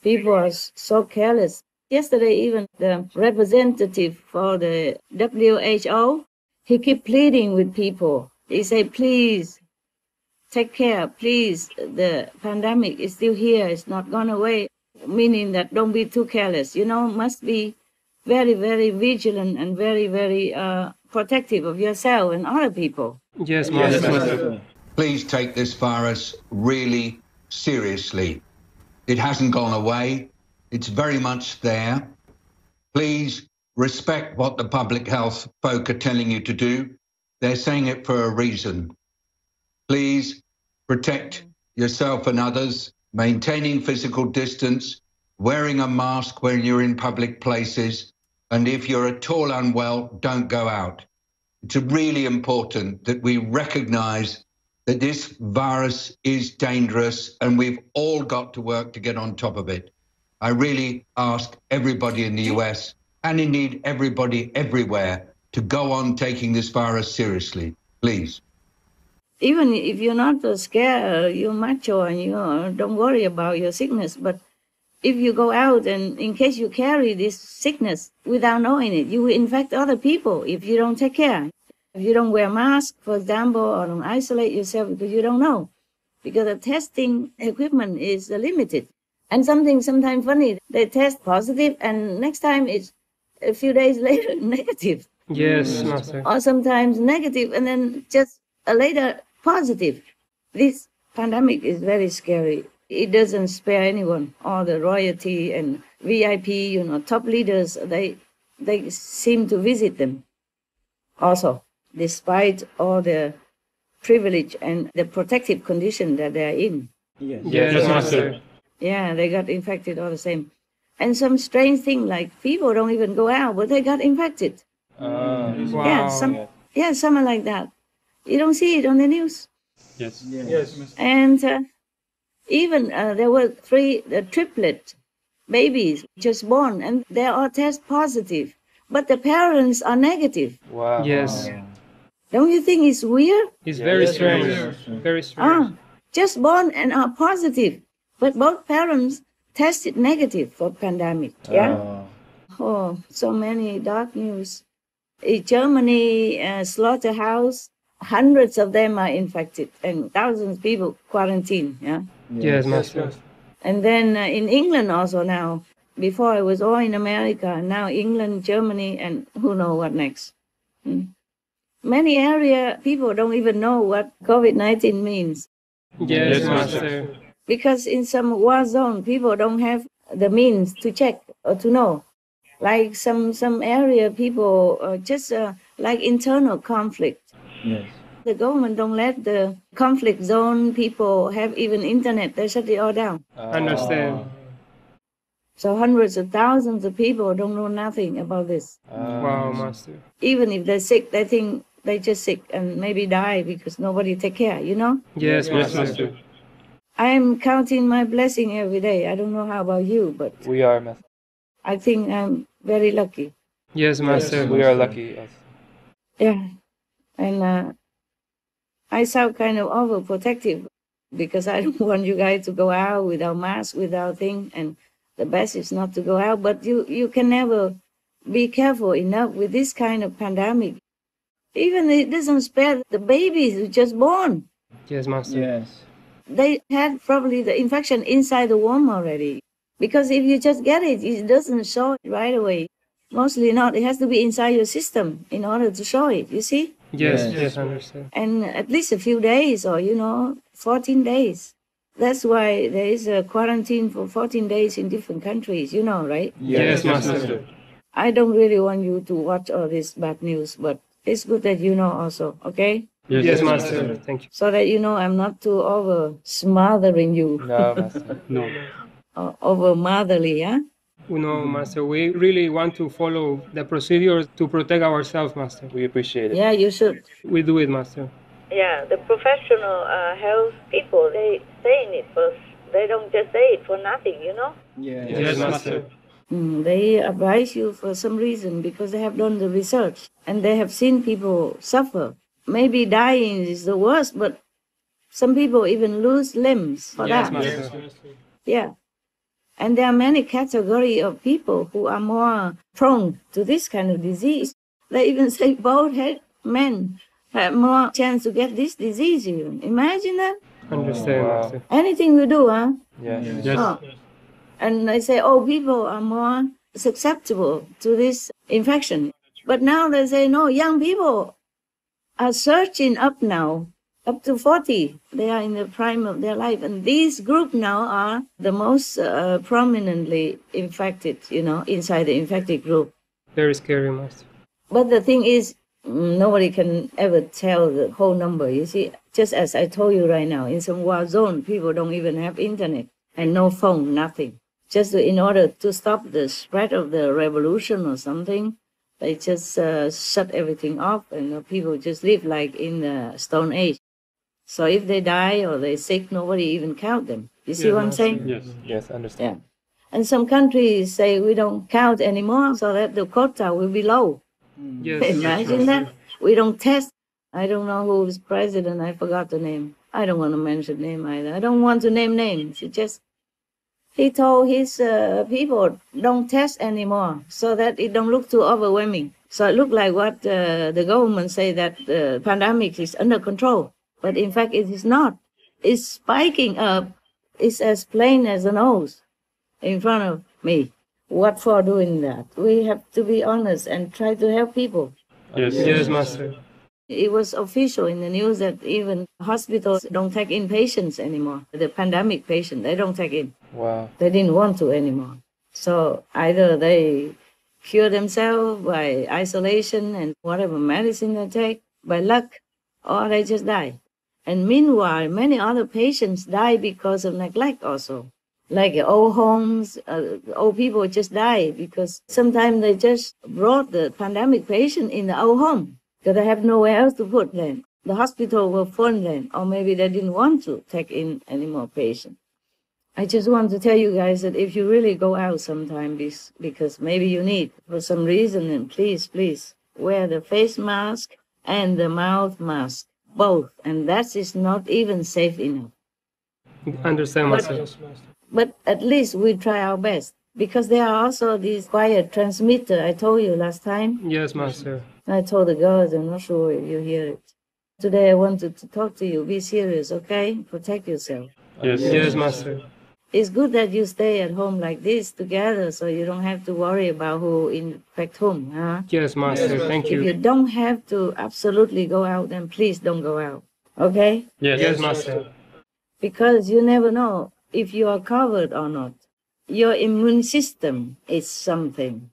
People are so careless. Yesterday, even the representative for the WHO, he kept pleading with people. He said, please, take care, please. The pandemic is still here. It's not gone away. Meaning that don't be too careless. Must be very, very vigilant and very, very protective of yourself and other people. Yes, Master. Please take this virus really seriously. It hasn't gone away. It's very much there. Please respect what the public health folk are telling you to do. They're saying it for a reason. Please protect yourself and others, maintaining physical distance, wearing a mask when you're in public places, and if you're at all unwell, don't go out. It's really important that we recognize that this virus is dangerous and we've all got to work to get on top of it. I really ask everybody in the US, and indeed everybody everywhere, to go on taking this virus seriously, please. Even if you're not scared, you're macho and you don't worry about your sickness, but if you go out and in case you carry this sickness without knowing it, you will infect other people if you don't take care. If you don't wear a mask, for example, or don't isolate yourself because you don't know, because the testing equipment is limited. And sometimes funny, they test positive and next time it's a few days later negative. Yes, Master. Or sometimes negative and then just later positive. This pandemic is very scary. It doesn't spare anyone. All the royalty and VIP, top leaders, they seem to visit them also, despite all the privilege and the protective condition that they are in. Yes, Master. Yeah, they got infected all the same. And some strange thing like people don't even go out, but they got infected. Wow. Something like that. You don't see it on the news. Yes. And even there were 3 triplet babies just born, and they all test positive, but the parents are negative. Wow. Yes. Don't you think it's weird? It's very strange. Very strange. Just born and are positive, but both parents tested negative for pandemic. Yeah. Oh, so many dark news. In Germany, slaughterhouse, hundreds of them are infected and thousands of people quarantined. Yeah. Yes, Master. And then in England also now. Before it was all in America, now England, Germany, and who knows what next. Many area people don't even know what COVID-19 means. Yes, Master. Because in some war zone, people don't have the means to check or to know. Like some area, people just like internal conflict. Yes. The government don't let the conflict zone people have even internet. They shut it all down. Understand. So hundreds of thousands of people don't know nothing about this. Wow, Master. Even if they're sick, they think they're just sick and maybe die because nobody take care, Yes, Master. I am counting my blessing every day. I don't know how about you, but We are, Master. I think I'm very lucky. Yes, Master. We are lucky. Yeah. And I sound kind of overprotective because I don't want you guys to go out without mask, without thing. And the best is not to go out. But you can never be careful enough with this kind of pandemic. Even it doesn't spare the babies who just born. Yes, Master. Yes. They had probably the infection inside the womb already. Because if you just get it, it doesn't show it right away. Mostly not. It has to be inside your system in order to show it, you see? Yes, I understand. And at least a few days or, 14 days. That's why there is a quarantine for 14 days in different countries, right? Yes, Master. I don't really want you to watch all this bad news, but it's good that you know also, okay? Yes, Master. Thank you. So that I'm not too over smothering you. No, Master. No. Over motherly, yeah? No, Master. We really want to follow the procedures to protect ourselves, Master. We appreciate it. Yeah, you should. We do it, Master. Yeah, the professional health people, they say it first. They don't just say it for nothing, Yes, Master. They advise you for some reason because they have done the research and they have seen people suffer. Maybe dying is the worst, but some people even lose limbs for Yes, that. Master. Yeah. And there are many categories of people who are more prone to this kind of disease. They even say bald-headed men have more chance to get this disease even. Imagine that. Understand, Wow. Master. Anything we do, huh? Yes. Yes. Oh. And they say, oh, people are more susceptible to this infection. But now they say, no, young people are surging up now, up to 40. They are in the prime of their life. And these group now are the most prominently infected, inside the infected group. Very scary, Master. But the thing is, nobody can ever tell the whole number. You see, just as I told you right now, in some war zone, people don't even have internet and no phone, nothing. Just in order to stop the spread of the revolution or something, they just shut everything off, and people just live like in the Stone Age. So if they die or they're sick, nobody even count them. You see what I'm saying? Yes. Yes, understand. Yeah. And some countries say we don't count anymore so that the quota will be low. Yes. Imagine that. We don't test. I don't know who is president. I forgot the name. I don't want to mention name either. I don't want to name names. He told his people don't test anymore so that it don't look too overwhelming. So it looked like what the government say that the pandemic is under control. But in fact, it is not. It's spiking up. It's as plain as a nose in front of me. What for doing that? We have to be honest and try to help people. Yes, Master. It was official in the news that even hospitals don't take in patients anymore. The pandemic patient, they don't take in. Wow. They didn't want to anymore. So either they cure themselves by isolation and whatever medicine they take, by luck, or they just die. And meanwhile, many other patients die because of neglect also. Like old homes, old people just die because sometimes they just brought the pandemic patient in the old home because they have nowhere else to put them. The hospital will fund them, or maybe they didn't want to take in any more patients. I just want to tell you guys that if you really go out sometime, because maybe you need for some reason, then please wear the face mask and the mouth mask, both. And that is not even safe enough. Understand, Master. But at least we try our best, because there are also these quiet transmitter I told you last time. Yes, Master. I told the girls, I'm not sure if you hear it. Today I wanted to talk to you. Be serious, okay? Protect yourself. Yes, Master. It's good that you stay at home like this together so you don't have to worry about who infect whom, huh? Yes, Master. Thank If you you. don't have to absolutely go out, then please don't go out, okay? Yes, Master. Because you never know if you are covered or not. Your immune system is something,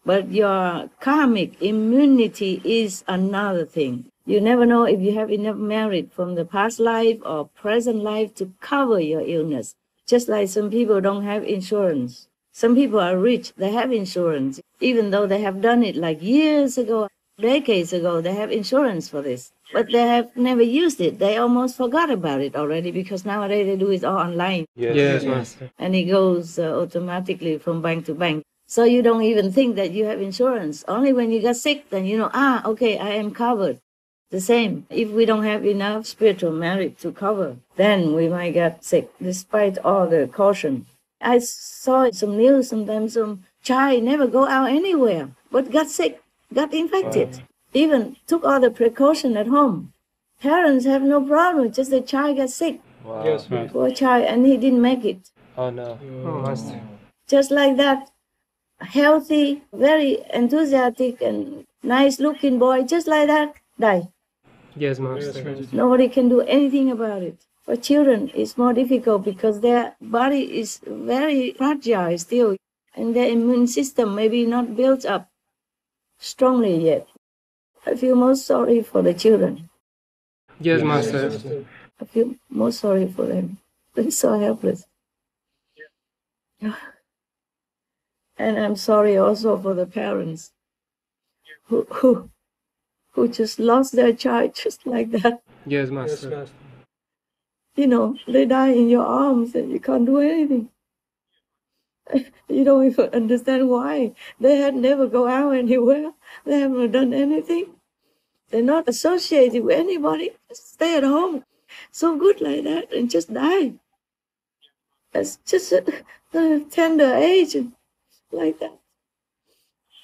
but your karmic immunity is another thing. You never know if you have enough merit from the past life or present life to cover your illness. Just like some people don't have insurance. Some people are rich, they have insurance. Even though they have done it like years ago, decades ago, they have insurance for this. But they have never used it. They almost forgot about it already because nowadays they do it all online. Yes, Master. And it goes automatically from bank to bank. So you don't even think that you have insurance. Only when you get sick, then you know, okay, I am covered. The same, if we don't have enough spiritual merit to cover, then we might get sick, despite all the caution. I saw some news sometimes, some child never go out anywhere, but got sick, got infected. Even took all the precaution at home. Parents have no problem, just the child got sick. Wow. Yes, Master. Poor child, and he didn't make it. Oh no. Oh, Master. Just like that, healthy, very enthusiastic and nice-looking boy, just like that, die. Yes, Master. Nobody can do anything about it. For children, it's more difficult because their body is very fragile still, and their immune system may be not built up strongly yet. I feel most sorry for the children. Yes, Master. I feel most sorry for them. They're so helpless. And I'm sorry also for the parents who just lost their child just like that. Yes, Master. You know, they die in your arms and you can't do anything. You don't even understand why. They had never go out anywhere. They haven't done anything. They're not associated with anybody. Just stay at home. So good like that and just die. It's just a tender age, like that.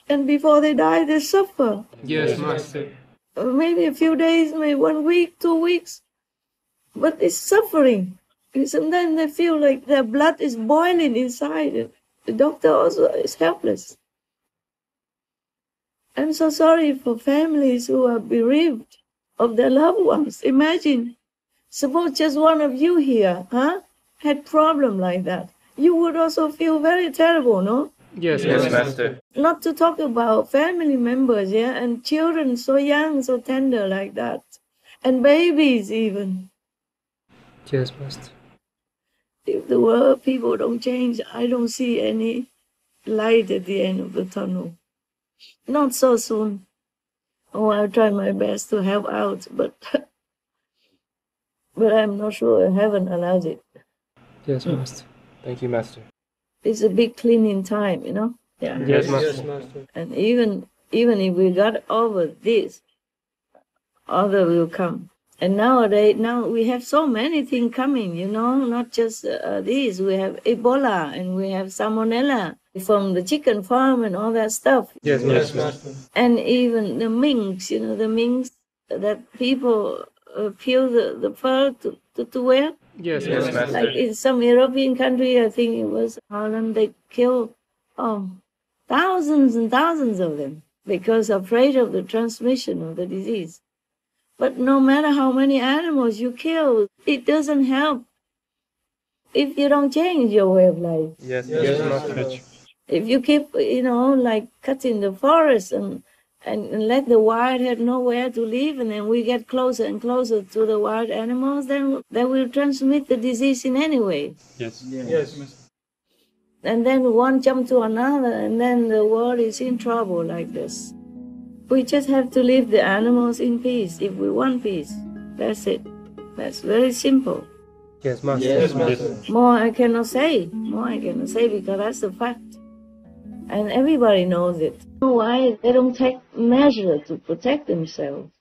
And before they die, they suffer. Yes, Master. Maybe a few days, maybe 1 week, 2 weeks. But it's suffering. And sometimes they feel like their blood is boiling inside. The doctor also is helpless. I'm so sorry for families who are bereaved of their loved ones. Imagine, suppose just one of you here, had problem like that. You would also feel very terrible, no? Yes, Yes, Master. Master. Not to talk about family members, and children so young, so tender like that. And babies even. Yes, Master. If the world people don't change, I don't see any light at the end of the tunnel. Not so soon. Oh, I'll try my best to help out, but I'm not sure heaven allows it. Yes, Master. Thank you, Master. It's a big cleaning time, Yeah. Yes, Master. And even if we got over this, other will come. And nowadays, now we have so many things coming, not just these. We have Ebola and we have Salmonella from the chicken farm and all that stuff. Yes, Master. And even the minks, the minks that people peel the fur to wear. Yes, Yes, Master. Master. Like in some European country, I think it was Holland, they kill thousands and thousands of them because afraid of the transmission of the disease. But no matter how many animals you kill, it doesn't help if you don't change your way of life. Yes, Yes, Master. Master. If you keep, like cutting the forest and let the wild have nowhere to live, and then we get closer and closer to the wild animals, then they will transmit the disease in any way. Yes. Yes, Master. And then one jump to another, and then the world is in trouble like this. We just have to leave the animals in peace if we want peace. That's it. That's very simple. Yes, Master. Yes, Master. More I cannot say. Because that's the fact. And everybody knows it. Why they don't take measures to protect themselves?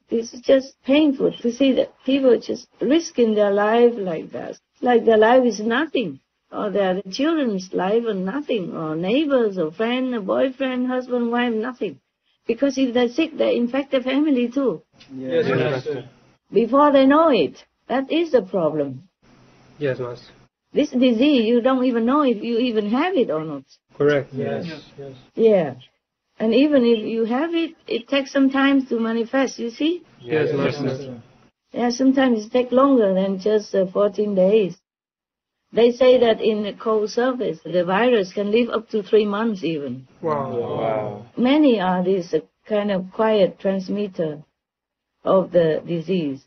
It's just painful to see that people just risking their life like that. Like their life is nothing. Or their children's life are nothing. Or neighbors or friend, or boyfriend, husband, wife, nothing. Because if they're sick, they infect their family too. Yes, Master. Before they know it. That is the problem. Yes, Master. This disease, you don't even know if you even have it or not. Correct. Yes. Yeah. And even if you have it, it takes some time to manifest, you see? Yes, Master. Yeah, sometimes it takes longer than just 14 days. They say that in the cold surface, the virus can live up to 3 months even. Wow. Wow. Many are this kind of quiet transmitter of the disease.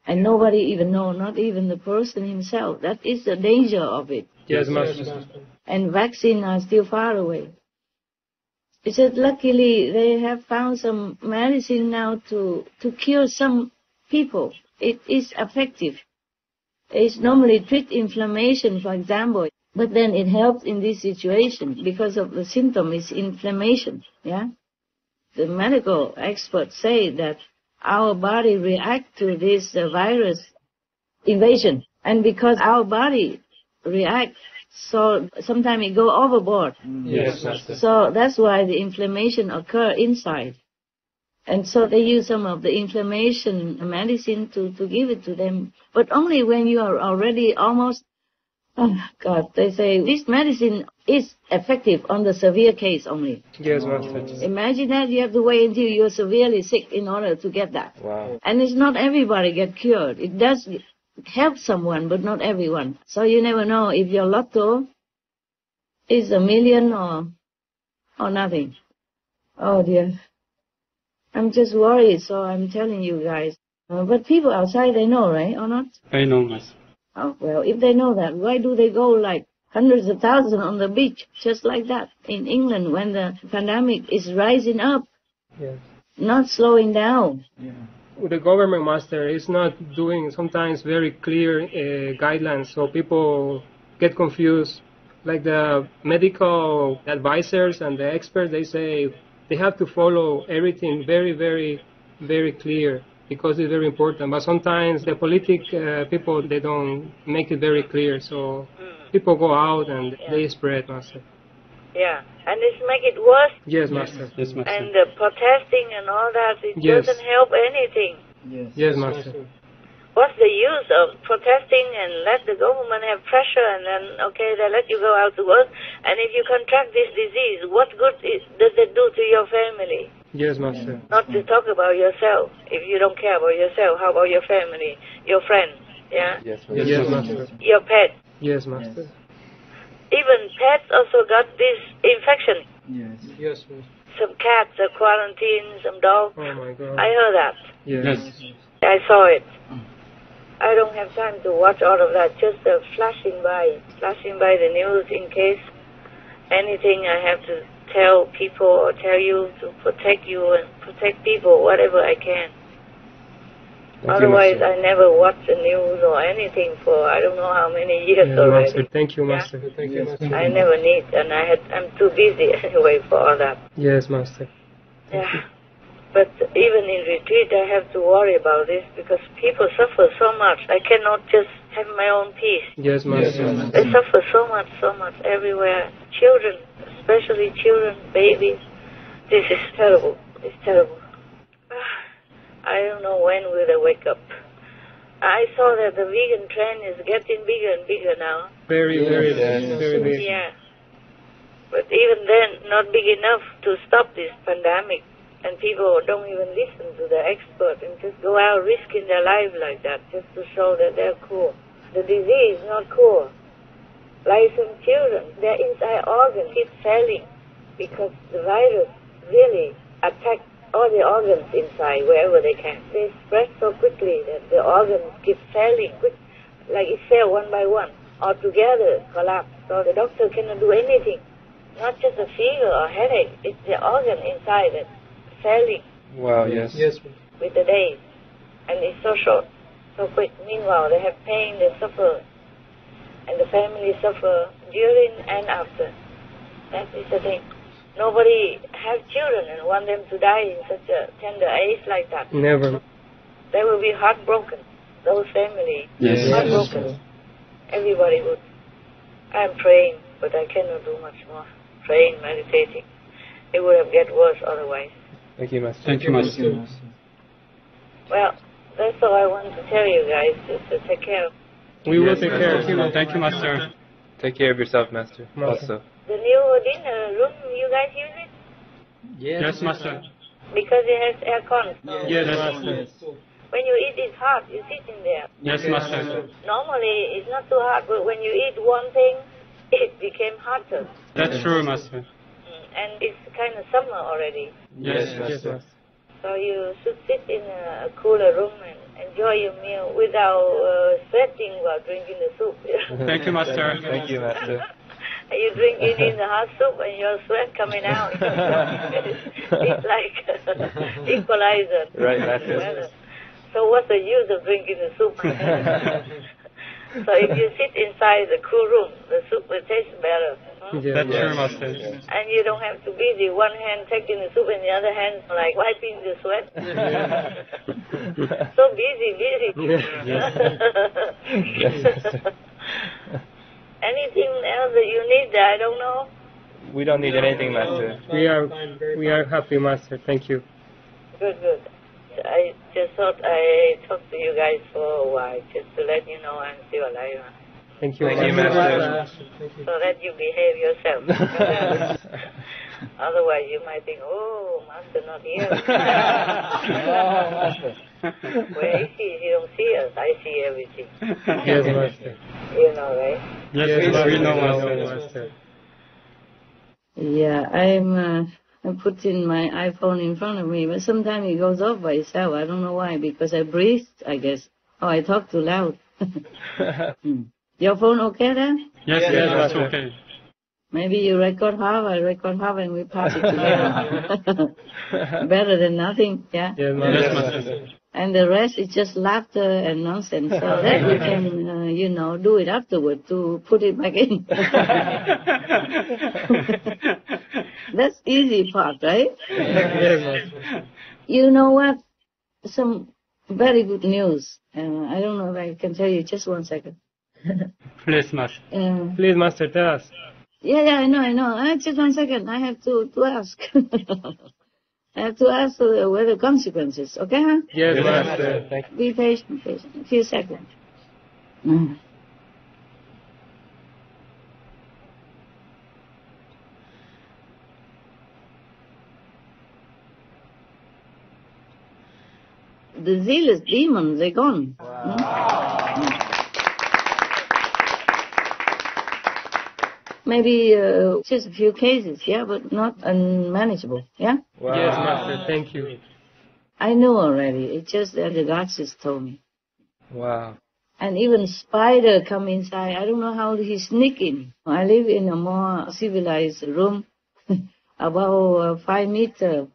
And nobody even know, not even the person himself. That is the danger of it. Yes, Master. And vaccines are still far away. It said luckily they have found some medicine now to cure some people. It is effective. It's normally treat inflammation, for example, but then it helps in this situation because of the symptom is inflammation. Yeah, the medical experts say that our body reacts to this virus invasion, and because our body reacts, so sometimes it go overboard. Yes, Master. So that's why the inflammation occur inside. And so they use some of the inflammation medicine to give it to them. But only when you are already almost, they say this medicine is effective on the severe case only. Yes, Master. Imagine that you have to wait until you're severely sick in order to get that. Wow. And it's not everybody get cured. It does help someone, but not everyone. So you never know if your lotto is 1 million or nothing. Oh dear. I'm just worried, so I'm telling you guys. But people outside, they know, right, or not? I know, Master. Oh, well, if they know that, why do they go like hundreds of thousands on the beach, just like that? In England, when the pandemic is rising up, Yes. not slowing down. The government, Master, is not doing sometimes very clear guidelines, so people get confused. Like the medical advisors and the experts, they say they have to follow everything very, very, very clear. because it's very important. But sometimes the people, they don't make it very clear. So people go out and they spread, Master. Yeah, and this make it worse. Yes, Master. Yes, Master. And the protesting and all that, it Yes. doesn't help anything. Yes, Master. What's the use of protesting and let the government have pressure and then, okay, they let you go out to work? And if you contract this disease, what good does it do to your family? Yes, Master. Not to talk about yourself. If you don't care about yourself, how about your family, your friends, yeah? Yes, Yes, Master. Your pet. Yes, Master. Even pets also got this infection. Yes, Master. Some cats are quarantined, some dogs. Oh my God. I heard that. Yes. I saw it. I don't have time to watch all of that, just flashing by the news in case anything I have to tell people or tell you to protect you and protect people, whatever I can. Otherwise, I never watch the news or anything for I don't know how many years already. Master. Thank you, Master. Yeah? Thank you, Master. I never need, and I'm too busy anyway for all that. Yes, Master. Yeah. But even in retreat, I have to worry about this because people suffer so much. I cannot just have my own peace. Yes, Master. They suffer so much everywhere. Children, especially children, babies. This is terrible. It's terrible. I don't know when will they wake up. I saw that the vegan trend is getting bigger and bigger now. Very big. Yeah. But even then, not big enough to stop this pandemic. And people don't even listen to the expert and just go out risking their life like that just to show that they're cool. The disease is not cool. Like some children, their inside organs keep failing because the virus really attacks all the organs inside wherever they can. They spread so quickly that the organs keep failing, like it fell one by one, all together collapse. So the doctor cannot do anything. Not just a fever or headache, it's the organ inside that failing. Wow, yes. With the days. And it's so short, so quick. Meanwhile, they have pain, they suffer. And the family suffer during and after. That is the thing. Nobody have children and want them to die in such a tender age like that. Never. They will be heartbroken. Those families, heartbroken. Everybody would. I'm praying, but I cannot do much more. Praying, meditating. It would have get worse otherwise. Thank you, Master. Thank you, Master. Well, that's all I want to tell you guys, just to take care of. We will take care of you. Thank you, Master. Take care of yourself, Master. Also. The new dinner room, you guys use it? Yes, Master. Because it has aircon. Yes, Master. When you eat, it's hot. You sit in there. Yes, Master. Normally, it's not too hot, but when you eat one thing, it became hotter. That's true, Master. And it's kind of summer already. Yes, Master. So you should sit in a cooler room and enjoy your meal without sweating while drinking the soup. Thank you, Master. Thank you, Master. You drink it in the hot soup and your sweat coming out. It's like equalizer. Right, Master. So what's the use of drinking the soup? So if you sit inside the cool room, the soup will taste better. That's true, Master. And you don't have to busy one hand taking the soup and the other hand like wiping the sweat. So busy. Anything else that you need that I don't know? We don't need anything, Master. We are happy, Master. Thank you. Good. I just thought I talked to you guys for a while, just to let you know I'm still alive. Thank you, Master. So that you behave yourself. Otherwise, you might think, oh, Master not here. Where is he? He don't see us. I see everything. Yes, Master. You know, right? Yes, we know, Master. Yeah, I'm putting my iPhone in front of me, but sometimes it goes off by itself. I don't know why, because I breathed, I guess. Oh, I talk too loud. Your phone okay then? Yes, that's okay. Maybe you record half, I record half, and we pass it together. Better than nothing, yeah? Yes, Master. And the rest is just laughter and nonsense. So that we can, do it afterward to put it back in. That's easy part, right? Yes, Master. You know what? Some very good news. I don't know if I can tell you. Just 1 second. Please, Master. Please, Master, tell us. Yeah, I know. Just 1 second. I have to ask. I have to ask what the consequences. Okay, huh? Yes, Master. Thank you. Be patient. A few seconds. The zealous demons, they're gone. Maybe just a few cases, yeah, but not unmanageable, yeah? Wow. Yes, Master, thank you. I know already. It's just that the God just told me. Wow. And even spider come inside. I don't know how he sneak in. I live in a more civilized room, about 5 meter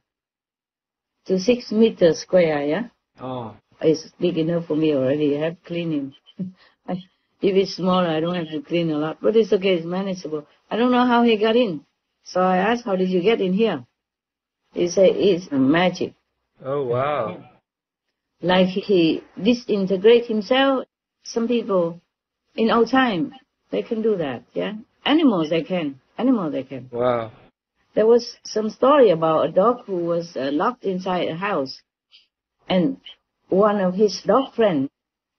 to 6 meters square, yeah? Oh. It's big enough for me already. I have to clean him. If it's smaller, I don't have to clean a lot. But it's okay, it's manageable. I don't know how he got in. So I asked, how did you get in here? He said, it's magic. Oh, wow. Like he disintegrate himself. Some people, in old time, they can do that, yeah? Animals, they can. Wow. There was some story about a dog who was locked inside a house. And one of his dog friends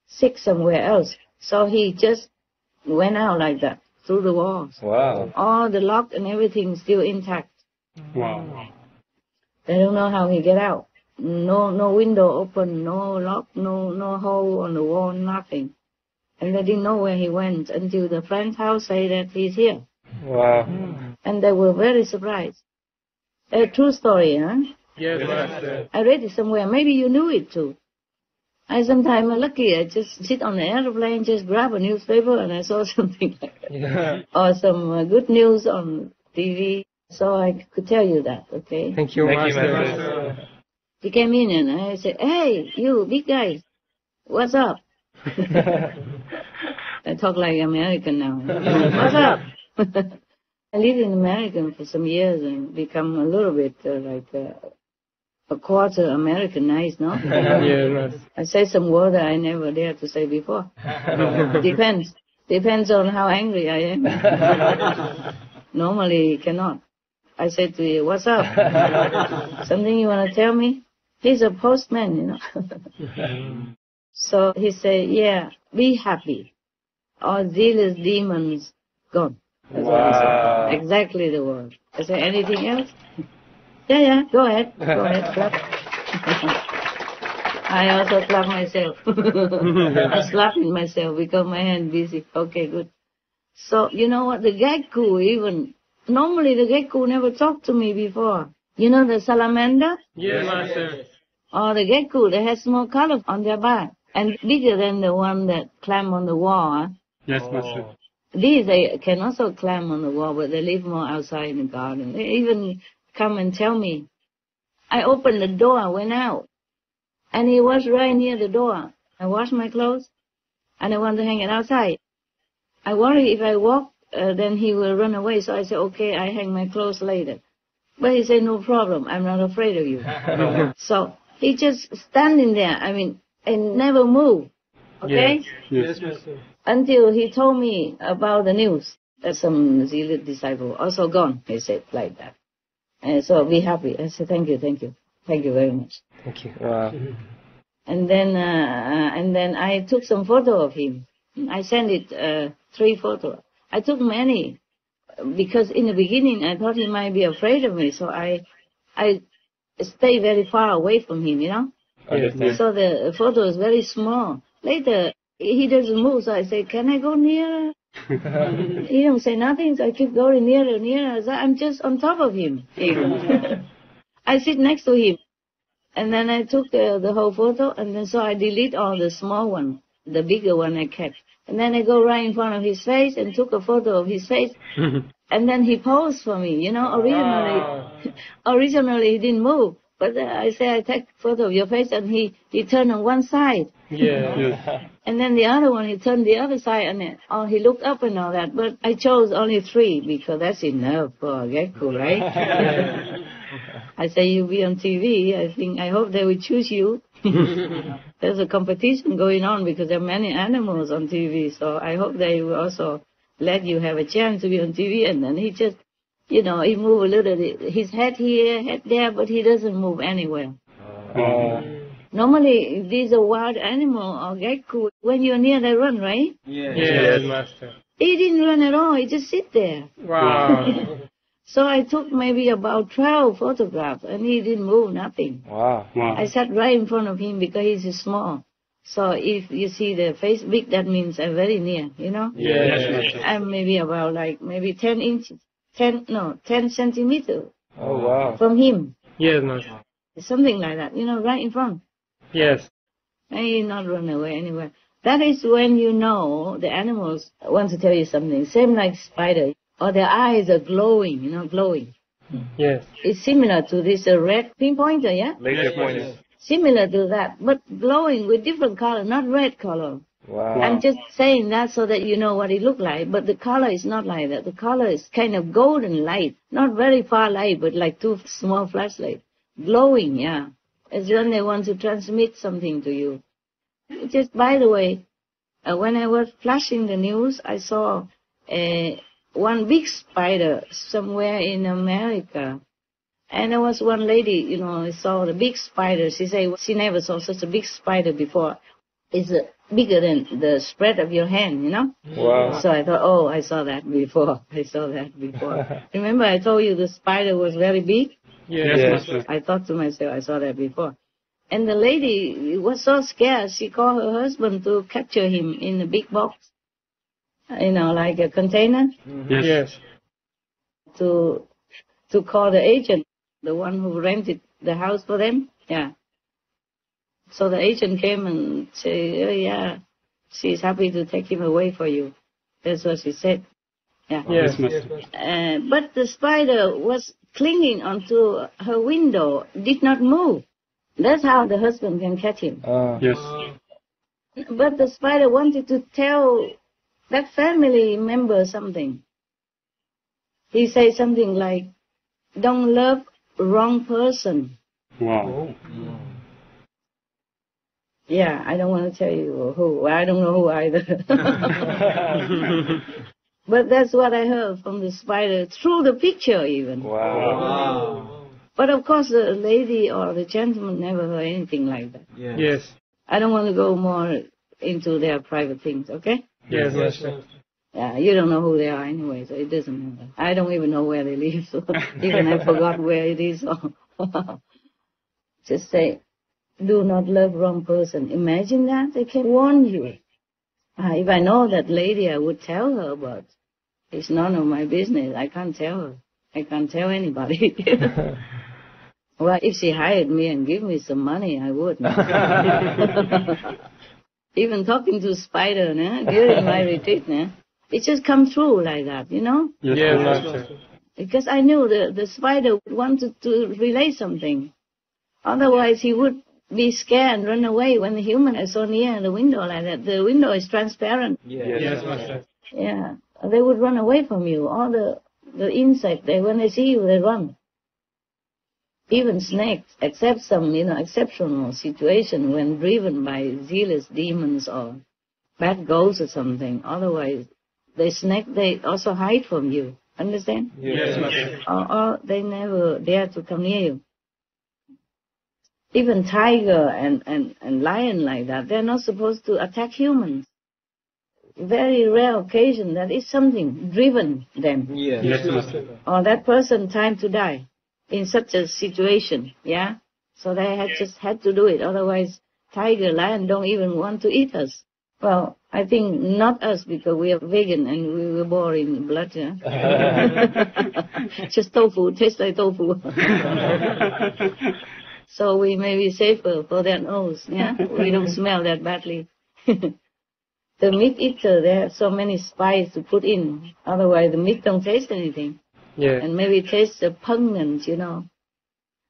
sick somewhere else. So he just went out like that, through the walls. Wow. All the lock and everything still intact. Wow. They don't know how he get out. No window open, no lock, no hole on the wall, nothing. And they didn't know where he went until the friend's house say that he's here. Wow. And they were very surprised. A true story, huh? Yes, Master. I read it somewhere. Maybe you knew it too. I sometimes am lucky. I just sit on the airplane, just grab a newspaper, and I saw something like that. Yeah. Or some good news on TV. So I could tell you that, okay? Thank you, Thank you, Master. Master. He came in and I said, hey, you big guy, what's up? I talk like American now. What's up? I lived in America for some years and become a little bit like a quarter Americanized, no? Yes, Master. I say some word that I never dared to say before. Depends on how angry I am. Normally cannot. I say to you, what's up? Something you want to tell me? He's a postman, you know. So he said, yeah, be happy. All zealous demons gone. That's what he said. Exactly the word. I said, anything else? Yeah, go ahead, clap. I also clap myself. I slapping myself because my hand busy. Okay, good. So, you know what, the gecko even, normally the gecko never talked to me before. You know the salamander? Yes, Master. Or the gecko, they have small color on their back and bigger than the one that climb on the wall. Huh? Yes, Master. These, they can also climb on the wall, but they live more outside in the garden. They even come and tell me. I opened the door, went out, and he was right near the door. I washed my clothes, and I want to hang it outside. I worry if I walk, then he will run away. So I said, okay, I hang my clothes later. But he said, no problem, I'm not afraid of you. So he just standing there, and never move. Okay? Yes. Until he told me about the news that some zealot disciple also gone, he said like that. And so be happy. I said, thank you very much. Thank you. Wow. And then I took some photo of him. I sent it 3 photos. I took many because in the beginning I thought he might be afraid of me, so I stay very far away from him, you know. Yes. So the photo is very small. Later he doesn't move, so I say, can I go nearer? He don't say nothing, so I keep going nearer. So I'm just on top of him. I sit next to him. And then I took the whole photo, and then so I delete all the small one, the bigger one I kept. And then I go right in front of his face and took a photo of his face. And then he posed for me, you know. Originally he didn't move. But I say, I take a photo of your face, and he turned on one side. Yeah. And then the other one, he turned the other side, and then, he looked up and all that. But I chose only 3 because that's enough for a gecko, right? I say, you be on TV. I hope they will choose you. There's a competition going on because there are many animals on TV, so I hope they will also let you have a chance to be on TV. And then he just, he move a little, his head here, head there, but he doesn't move anywhere. Normally, if these are wild animal or gecko, when you're near, they run, right? Yes, Master. He didn't run at all, he just sit there. Wow. So I took maybe about 12 photographs, and he didn't move, nothing. Wow. I sat right in front of him because he's small. So if you see the face big, that means I'm very near, Yes. I'm maybe about maybe 10 inches, 10 centimeters Oh, wow. from him. Yes, Master. Something like that, right in front. Yes. And he not run away anywhere. That is when the animals want to tell you something. Same like spider. Or their eyes are glowing, glowing. Yes. It's similar to this red pinpointer, yeah? Laser pointer. Similar to that, but glowing with different color, not red color. Wow. I'm just saying that so that you know what it look like, but the color is not like that. The color is kind of golden light, not very far light, but like two small flashlights. Glowing, yeah. As when they want to transmit something to you. Just by the way, when I was flashing the news, I saw one big spider somewhere in America. And there was one lady, saw the big spider. She said she never saw such a big spider before. It's bigger than the spread of your hand, Wow. So I thought, I saw that before. Remember I told you the spider was very big? Yes, Master. I thought to myself, I saw that before. And the lady was so scared, she called her husband to capture him in a big box. Like a container. Yes. To call the agent, the one who rented the house for them. Yeah. So the agent came and said, oh yeah, she's happy to take him away for you. That's what she said. Yeah. Yes, Master. But the spider was clinging onto her window, did not move. That's how the husband can catch him. Yes. But the spider wanted to tell that family member something. He said something like, don't love wrong person. Wow. Yeah, I don't want to tell you who. I don't know who either. But that's what I heard from the spider, through the picture even. Wow. But of course the lady or the gentleman never heard anything like that. Yes. I don't want to go more into their private things, okay? Yes, Master. Yeah, you don't know who they are anyway, so it doesn't matter. I don't even know where they live, so even I forgot where it is. So just say, do not love wrong person. Imagine that, they can warn you. If I know that lady, I would tell her, but it's none of my business. I can't tell her. I can't tell anybody. Well, if she hired me and give me some money, I would. Even talking to spider during my retreat, it just come through like that, Yes, Master. Because I knew the spider wanted to relay something. Otherwise, he would be scared and run away when the human is so near the window like that. The window is transparent. Yes, Master. Yeah, they would run away from you. All the insects, when they see you, they run. Even snakes, except some, exceptional situation when driven by zealous demons or bad ghosts or something. Otherwise, they also hide from you. Understand? Yes, Master. Or they never dare to come near you. Even tiger and lion like that, they're not supposed to attack humans. Very rare occasion that is something driven them. Yes, Master. Or that person time to die in such a situation, yeah? So they just had to do it. Otherwise, tiger, lion don't even want to eat us. Well, I think not us because we are vegan and we were born in blood, yeah? Just tofu, tastes like tofu. So we may be safer for their nose, yeah? We don't smell that badly. The meat eater, they have so many spices to put in. Otherwise, the meat don't taste anything. Yes. And maybe it tastes pungent,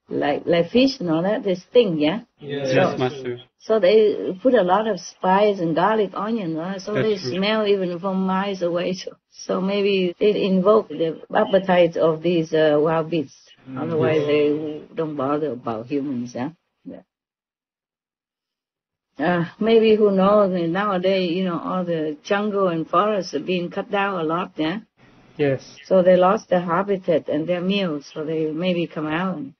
like fish and all that. They sting, yeah? Yes, Master. So they put a lot of spice and garlic, onion, right? So That's they true. smell even from miles away. So maybe it invoke the appetite of these wild beasts. Otherwise, they don't bother about humans, yeah? Maybe, who knows, nowadays, all the jungle and forests are being cut down a lot, yeah? Yes. So they lost their habitat and their meals, so they maybe come out and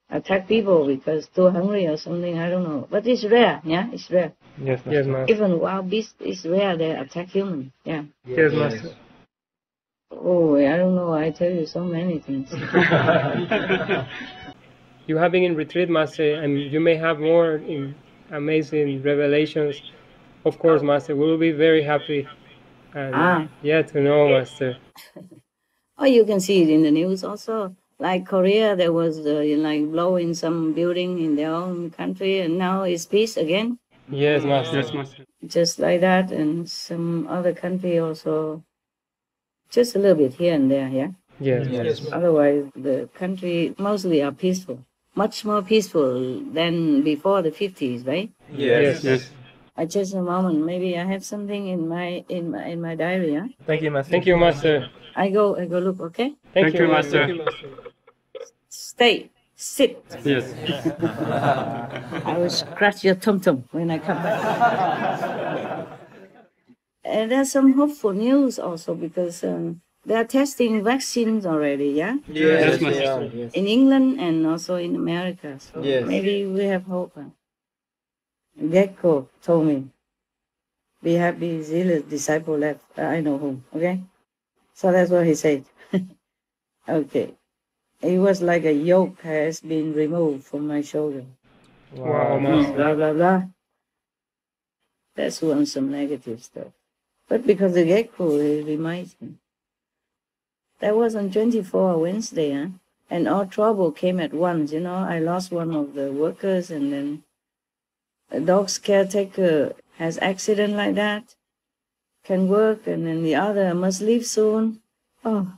attack people because too hungry or something, I don't know. But it's rare, yeah? It's rare. Yes, Yes, Master. Even wild beasts, it's rare they attack humans, yeah. Yes, Master. Oh, I don't know, I tell you so many things. You have been in retreat, Master, and you may have more amazing revelations. Of course, Master, we will be very happy. And to know, Master. Oh, you can see it in the news also. Like Korea, there was blowing some building in their own country, and now it's peace again. Yes, Master. Yes, Master. Just like that, and some other country also. Just a little bit here and there, yeah? Yes, yes. Otherwise, the country mostly are peaceful. Much more peaceful than before the 50s, right? Yes, yes. Just a moment. Maybe I have something in my diary, huh? Thank you, Master. Thank you, Master. I go look, okay? Thank you, Master. Stay. Sit. Yes. I will scratch your tum-tum when I come back. And there's some hopeful news also because they are testing vaccines already, yeah? Yes, Master. In England and also in America. So maybe we have hope. Gecko told me, be happy, zealous disciple left. I know whom, okay? So that's what he said. Okay. It was like a yoke has been removed from my shoulder. Wow, Master. Blah, blah, blah. That's one some negative stuff. But because the gecko, it reminds me. That was on 24 Wednesday, huh? And all trouble came at once, I lost one of the workers, and then a dog's caretaker has accident like that, can work, and then the other must leave soon. Oh,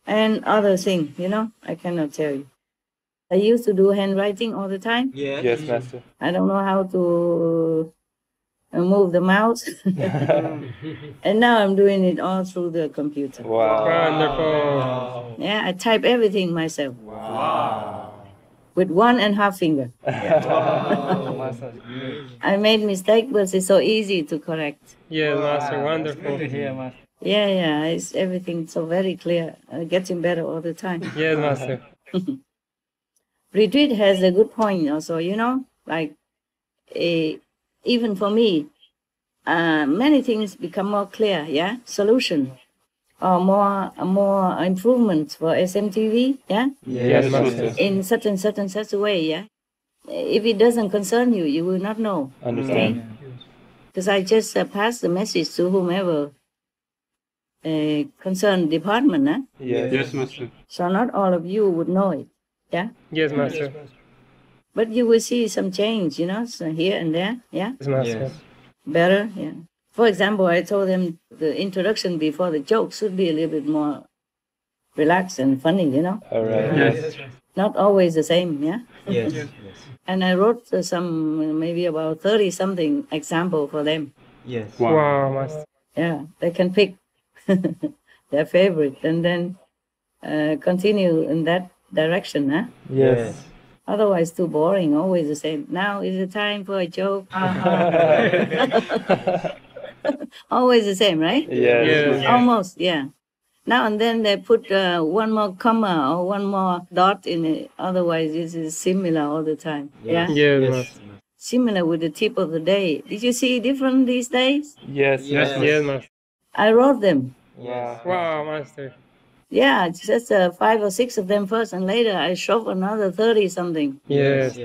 and other thing, I cannot tell you. I used to do handwriting all the time. Yes, Master. I don't know how to move the mouse. And now I'm doing it all through the computer. Wow. Wonderful. Yeah, I type everything myself. Wow. With 1.5 finger. I made mistake, but it's so easy to correct. Yes, Master. Wonderful. Good to hear, Master. Yeah, it's everything so very clear. Getting better all the time. Yes, Master. Retreat has a good point also, like even for me, many things become more clear, yeah? Solution or more improvements for SMTV, yeah? Yes, Master. In such and such a way, yeah? If it doesn't concern you, you will not know. Understand. Because I just pass the message to whomever concerned department, huh? Yes, Master. So not all of you would know it, yeah? Yes, Master. But you will see some change, so here and there, yeah? Yes, Master. Better, yeah. For example, I told them the introduction before the joke should be a little bit more relaxed and funny, All right. Yes. Not always the same, yeah? Yes. And I wrote some, maybe about 30-something example for them. Yes. Wow, Master. Yeah, they can pick their favorite and then continue in that direction, huh? Yes. Otherwise, too boring, always the same. Now is the time for a joke. Always the same, right? Yes. Almost, yeah. Now and then they put one more comma or one more dot in it. Otherwise, this is similar all the time. Yeah? Yes, Master. Similar with the tip of the day. Did you see different these days? Yes. Yes, Master. I wrote them. Wow. Wow, Master. Yeah, just 5 or 6 of them first, and later I shoved another 30-something. Yes.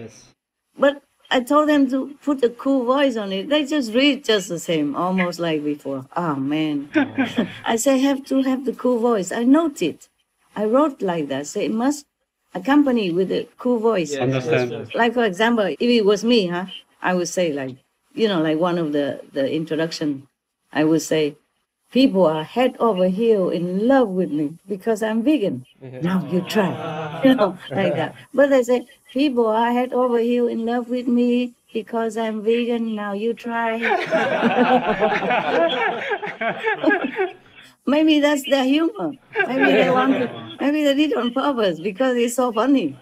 But I told them to put a cool voice on it. They just read just the same, almost like before. Oh, man. I say, have to have the cool voice. I note it. I wrote like that. Say, it must accompany with a cool voice. Understand. Like, for example, if it was me, I would say like, like one of the introduction, I would say, people are head over heel in love with me because I'm vegan. Now you try. Like that. But they say, people are head over heel in love with me because I'm vegan. Now you try. Maybe that's their humor. Maybe they want to, maybe they did it on purpose because it's so funny.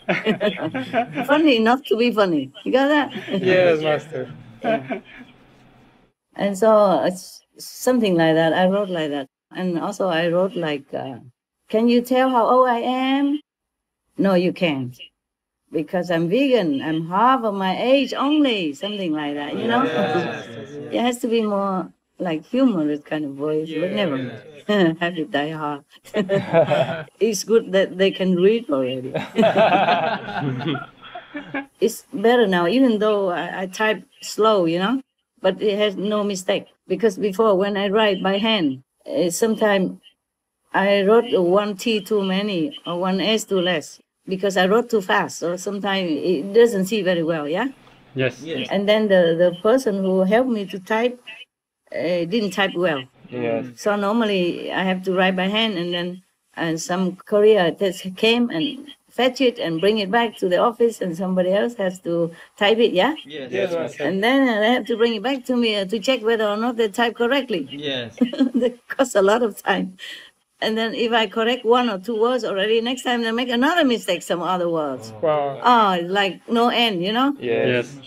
Funny not to be funny. You got that? Yes, Master. And so it's something like that. I wrote like that. And also I wrote like, can you tell how old I am? No, you can't. Because I'm vegan. I'm half of my age only. Something like that, you know? It has to be more like humorous kind of voice. But never mind. Have to die hard. It's good that they can read already. It's better now, even though I type slow, you know? But it has no mistake. Because before, when I write by hand, sometimes I wrote one T too many or one S too less because I wrote too fast. So sometimes it doesn't see very well, yeah? Yes. And then the person who helped me to type didn't type well. Yes. So normally I have to write by hand, and then some courier came and fetch it and bring it back to the office, and somebody else has to type it, yeah? Yes. And then they have to bring it back to me to check whether or not they type correctly. Yes. That costs a lot of time. And then if I correct one or two words already, next time they make another mistake, some other words. Wow. Oh, it's like no end, you know? Yes.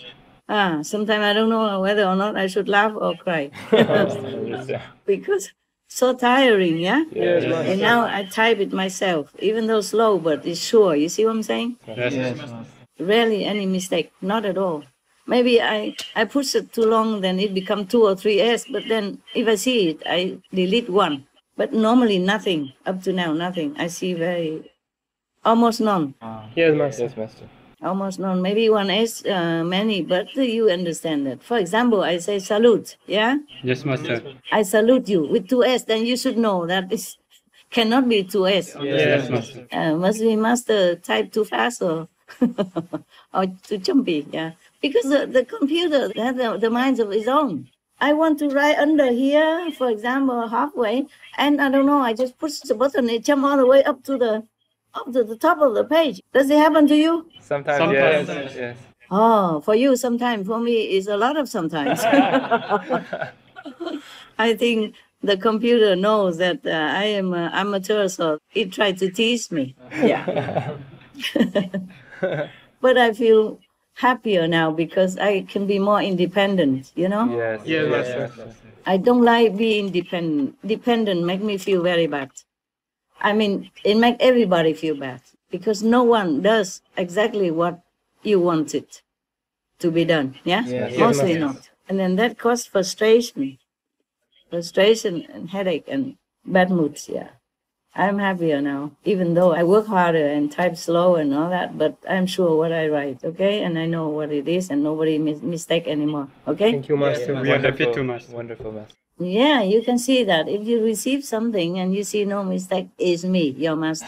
Sometimes I don't know whether or not I should laugh or cry. Because so tiring, yeah? Yes, And now I type it myself, even though slow, but it's sure. You see what I'm saying? Yes. Rarely any mistake, not at all. Maybe I push it too long, then it become 2 or 3 S, but then if I see it, I delete one. But normally nothing, up to now, nothing. I see almost none. Yes, Master. Yes, Master. Almost none. Maybe one S, many, but you understand that. For example, I say salute, yeah? Yes, Master. I salute you with 2 S, then you should know that this cannot be 2 S. Yes, Master. Must be master type too fast or, or too jumpy, yeah. Because the computer has the minds of its own. I want to write under here, for example, halfway, and I don't know, I just push the button, it jump all the way up to the top of the page. Does it happen to you? Sometimes. Yes. Oh, for you, sometimes. For me, it's a lot of sometimes. I think the computer knows that I am an amateur, so it tried to tease me. Yeah. But I feel happier now because I can be more independent, you know? Yes. Yes, Master. I don't like being dependent. Dependent make me feel very bad. I mean, it makes everybody feel bad because no one does exactly what you want it to be done, yeah? Yes. Mostly Yes, not. And then that causes frustration and headache and bad moods, yeah. I'm happier now, even though I work harder and type slow and all that, but I'm sure what I write, okay? And I know what it is and nobody mistake anymore, okay? Thank you, Master. We are happy too, Master. Wonderful, Master. Yeah, you can see that. If you receive something and you see no mistake, it's me, your master.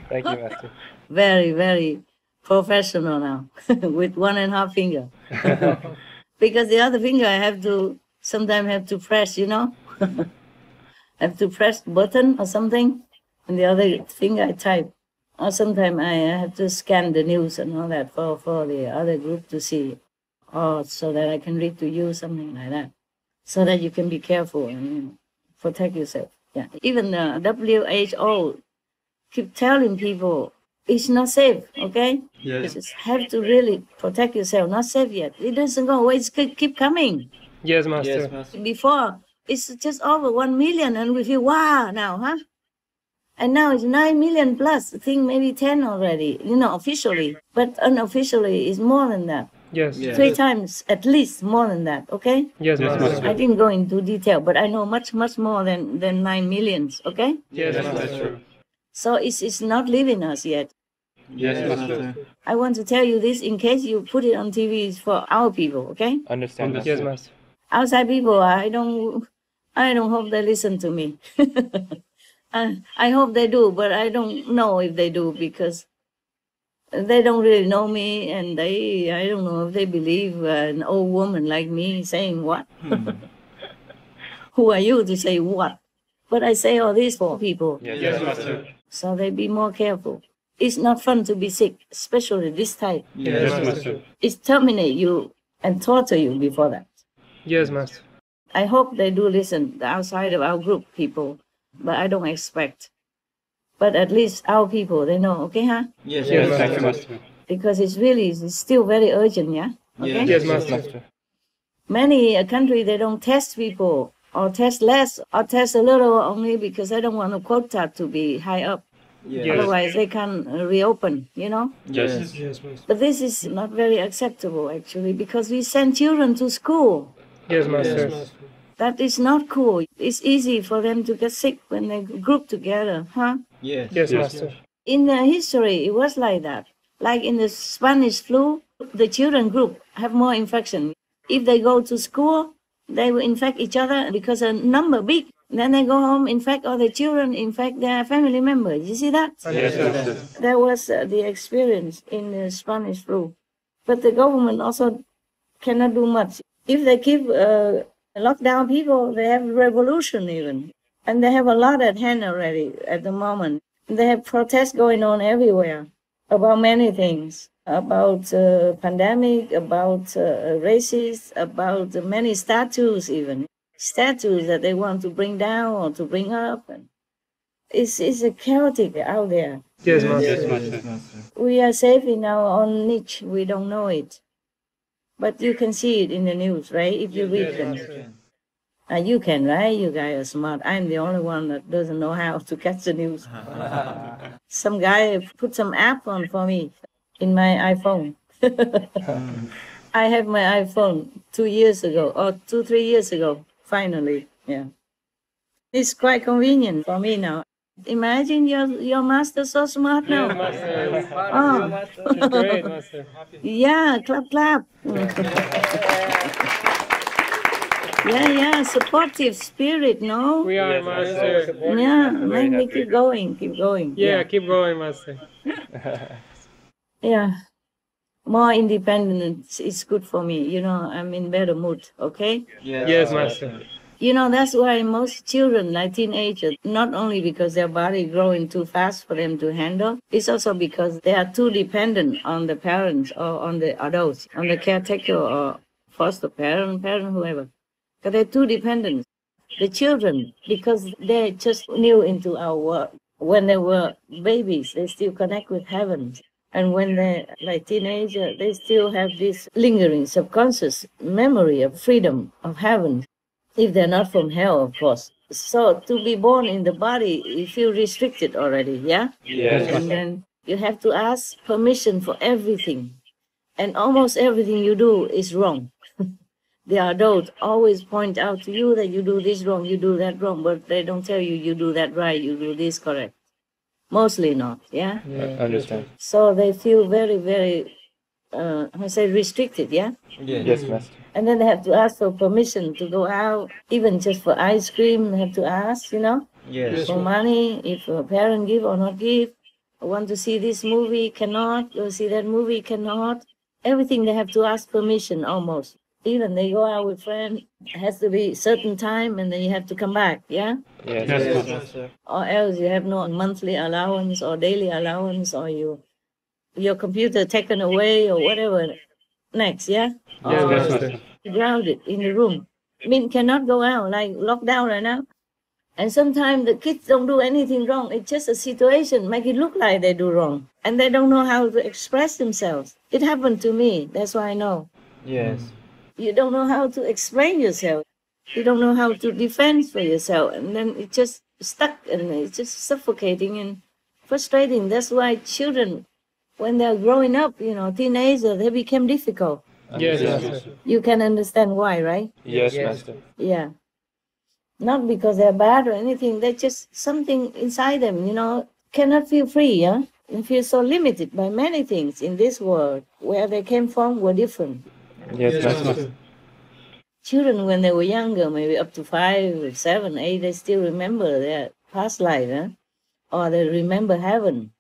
Thank you, Master. Very, very professional now, with 1.5 finger. Because the other finger I sometimes have to press, you know? I have to press button or something, and the other finger I type. Or sometimes I have to scan the news and all that for the other group to see, or so that I can read to you, something like that. So that you can be careful and protect yourself. Yeah. Even the WHO keep telling people it's not safe, okay? Yes. You just have to really protect yourself. Not safe yet. It doesn't go away. It's keep coming. Yes, Master. Yes, Master. Before, it's just over 1 million, and we feel, wow, now, huh? And now it's 9 million plus. I think maybe 10 already, you know, officially. But unofficially, it's more than that. Yes. Yes. 3 times, at least, more than that, okay? Yes, Yes, Master. I didn't go into detail, but I know much, much more than 9 millions, okay? Yes, Yes, Master. that's true. So it's not leaving us yet. Yes, Master. I want to tell you this in case you put it on TV for our people, okay? Understand, Master. Yes, Master. Outside people, I don't hope they listen to me. I hope they do, but I don't know if they do because they don't really know me, and I don't know if they believe an old woman like me saying what. Who are you to say what? But I say all this for people, Yes, Master. so they be more careful. It's not fun to be sick, especially this type. Yes, Master. It terminate you and torture you before that. Yes, Master. I hope they do listen, the outside of our group people, but I don't expect. But at least our people, they know, okay, huh? Yes, Yes, Thank you, Master. Master. Because it's still very urgent, yeah? Okay? Yes, Master. Many countries, they don't test people, or test less, or test a little only because they don't want a quota to be high up. Yes. Otherwise, they can reopen, you know? Yes. Yes, Master. But this is not very acceptable, actually, because we send children to school. Yes, Master. That is not cool. It's easy for them to get sick when they group together, huh? Yes, Yes. Master. In the history, it was like that. Like in the Spanish flu, the children group have more infection. If they go to school, they will infect each other because a number big. Then they go home, infect other children, infect their family members. You see that? Yes. That was the experience in the Spanish flu. But the government also cannot do much. If they keep lock down people, they have revolution even. And they have a lot at hand already at the moment. They have protests going on everywhere about many things, about pandemic, about races, about many statues even. Statues that they want to bring down or to bring up. And it's a chaotic out there. Yes, Master. Yes, Master. We are safe in our own niche. We don't know it. But you can see it in the news, right? If you read them. You can, right? You guys are smart. I'm the only one that doesn't know how to catch the news. Some guy put some app on for me in my iPhone. I have my iPhone 2 years ago, or 3 years ago, finally. Yeah. It's quite convenient for me now. Imagine your master so smart now. Master. Oh. It's great, Master. Yeah, clap, clap. Yeah, supportive spirit, no? We are, Master. Yeah, man, we keep going. Yeah, keep going, Master. Yeah. More independence is good for me. You know, I'm in better mood, okay? Yes, Master. You know, that's why most children, like teenagers, not only because their body growing too fast for them to handle, it's also because they are too dependent on the parents or on the adults, on the caretaker or foster parent, whoever. Because they're too dependent. The children, because they're just new into our world. When they were babies, they still connect with heaven. And when they're like teenagers, they still have this lingering subconscious memory of freedom, of heaven. If they're not from hell, of course. So to be born in the body, you feel restricted already, yeah? Yes. And then you have to ask permission for everything. And almost everything you do is wrong. The adults always point out to you that you do this wrong, you do that wrong, but they don't tell you you do that right, you do this correct. Mostly not, yeah? I understand. So they feel very, very, restricted, yeah? Yes, Master. And then they have to ask for permission to go out, even just for ice cream, they have to ask, you know? Yes. For money, if a parent give or not give. I want to see this movie, cannot. Or see that movie, cannot. Everything they have to ask permission, almost. Even they go out with friends, it has to be certain time, and then you have to come back, yeah? Yes, Yes, Master. Master. Or else you have no monthly allowance or daily allowance, or your computer taken away or whatever. Next, yeah? Yes, Or Master. grounded in the room. MINH cannot go out, like locked down right now. And sometimes the kids don't do anything wrong. It's just a situation, make it look like they do wrong. And they don't know how to express themselves. It happened to me, that's why I know. Yes. You don't know how to explain yourself. You don't know how to defend for yourself. And then it's just stuck and it's just suffocating and frustrating. That's why children, when they're growing up, you know, teenagers, they become difficult. Yes, Master. You can understand why, right? Yes, Master. Yeah. Not because they're bad or anything. They're just something inside them, you know, cannot feel free, yeah? They feel so limited by many things in this world. Where they came from were different. Yes, Master. Children, when they were younger, maybe up to 5, 7, 8, they still remember their past life, huh? Or they remember heaven,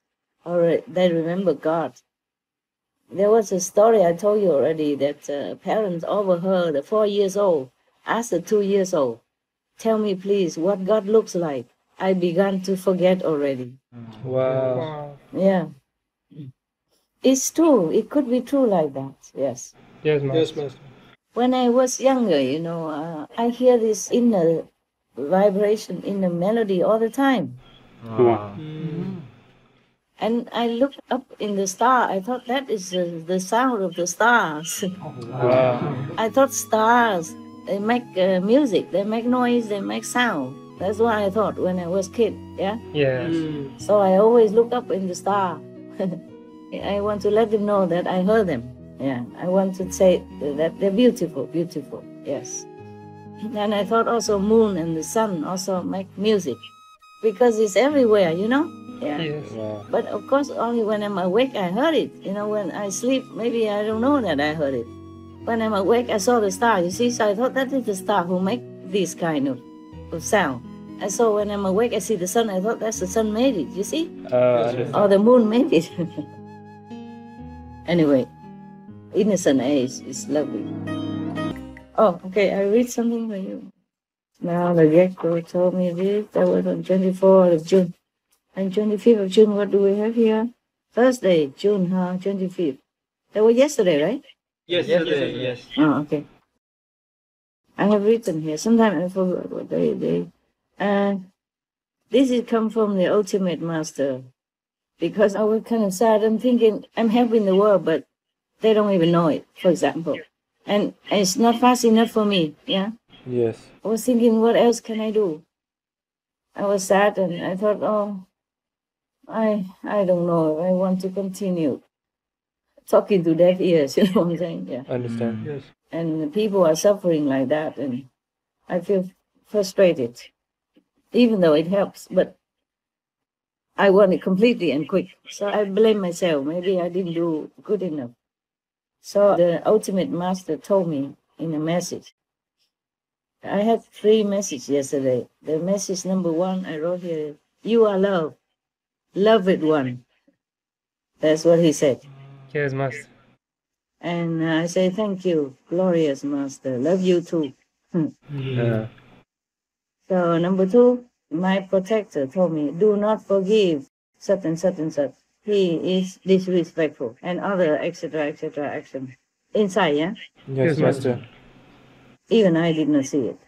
or they remember God. There was a story I told you already that parents overheard a 4 years old asked a 2 years old, "Tell me please what God looks like. I began to forget already." Wow. Yeah. It's true. It could be true like that, yes. Yes, Master. When I was younger, you know, I hear this inner vibration, inner melody all the time. Wow. And I looked up in the star. I thought that is the sound of the stars. Wow. I thought stars, they make music, they make noise, they make sound. That's what I thought when I was kid, yeah? Yes. So I always look up in the star. I want to let them know that I heard them. Yeah, I want to say that they're beautiful, beautiful, yes. And I thought also moon and the sun also make music because it's everywhere, you know? Yeah. Yes. Wow. But of course, only when I'm awake, I heard it. You know, when I sleep, maybe I don't know that I heard it. When I'm awake, I saw the star, you see? So I thought that is the star who make this kind of sound. And so when I'm awake, I see the sun, I thought that's the sun made it, you see? Understand. Or the moon made it. Anyway, innocent age is lovely. Oh, okay, I read something for you. Now the gecko told me this. That was on 24th of June. And 25th of June, what do we have here? Thursday, June 25th. That was yesterday, right? Yesterday, yes. Oh, okay. I have written here. Sometimes I forgot what they. This is come from the ultimate master. Because I was kind of sad. I'm thinking I'm helping the world, but they don't even know it, for example. And it's not fast enough for me, yeah? Yes. I was thinking, what else can I do? I was sad and I thought, oh, I don't know. I want to continue talking to deaf ears, you know what I'm saying? Yeah. Understand. Yes. And people are suffering like that, and I feel frustrated, even though it helps, but I want it completely and quick. So I blame myself. Maybe I didn't do good enough. So the ultimate master told me in a message. I had 3 messages yesterday. The message number 1 I wrote here, you are love, loved one. That's what he said. Yes, Master. And I say, thank you, glorious master, love you too. Yeah. So number 2, my protector told me, do not forgive such and such and such. He is disrespectful and other etc. action. Inside, yeah? Yes, Yes, Master. Even I did not see it.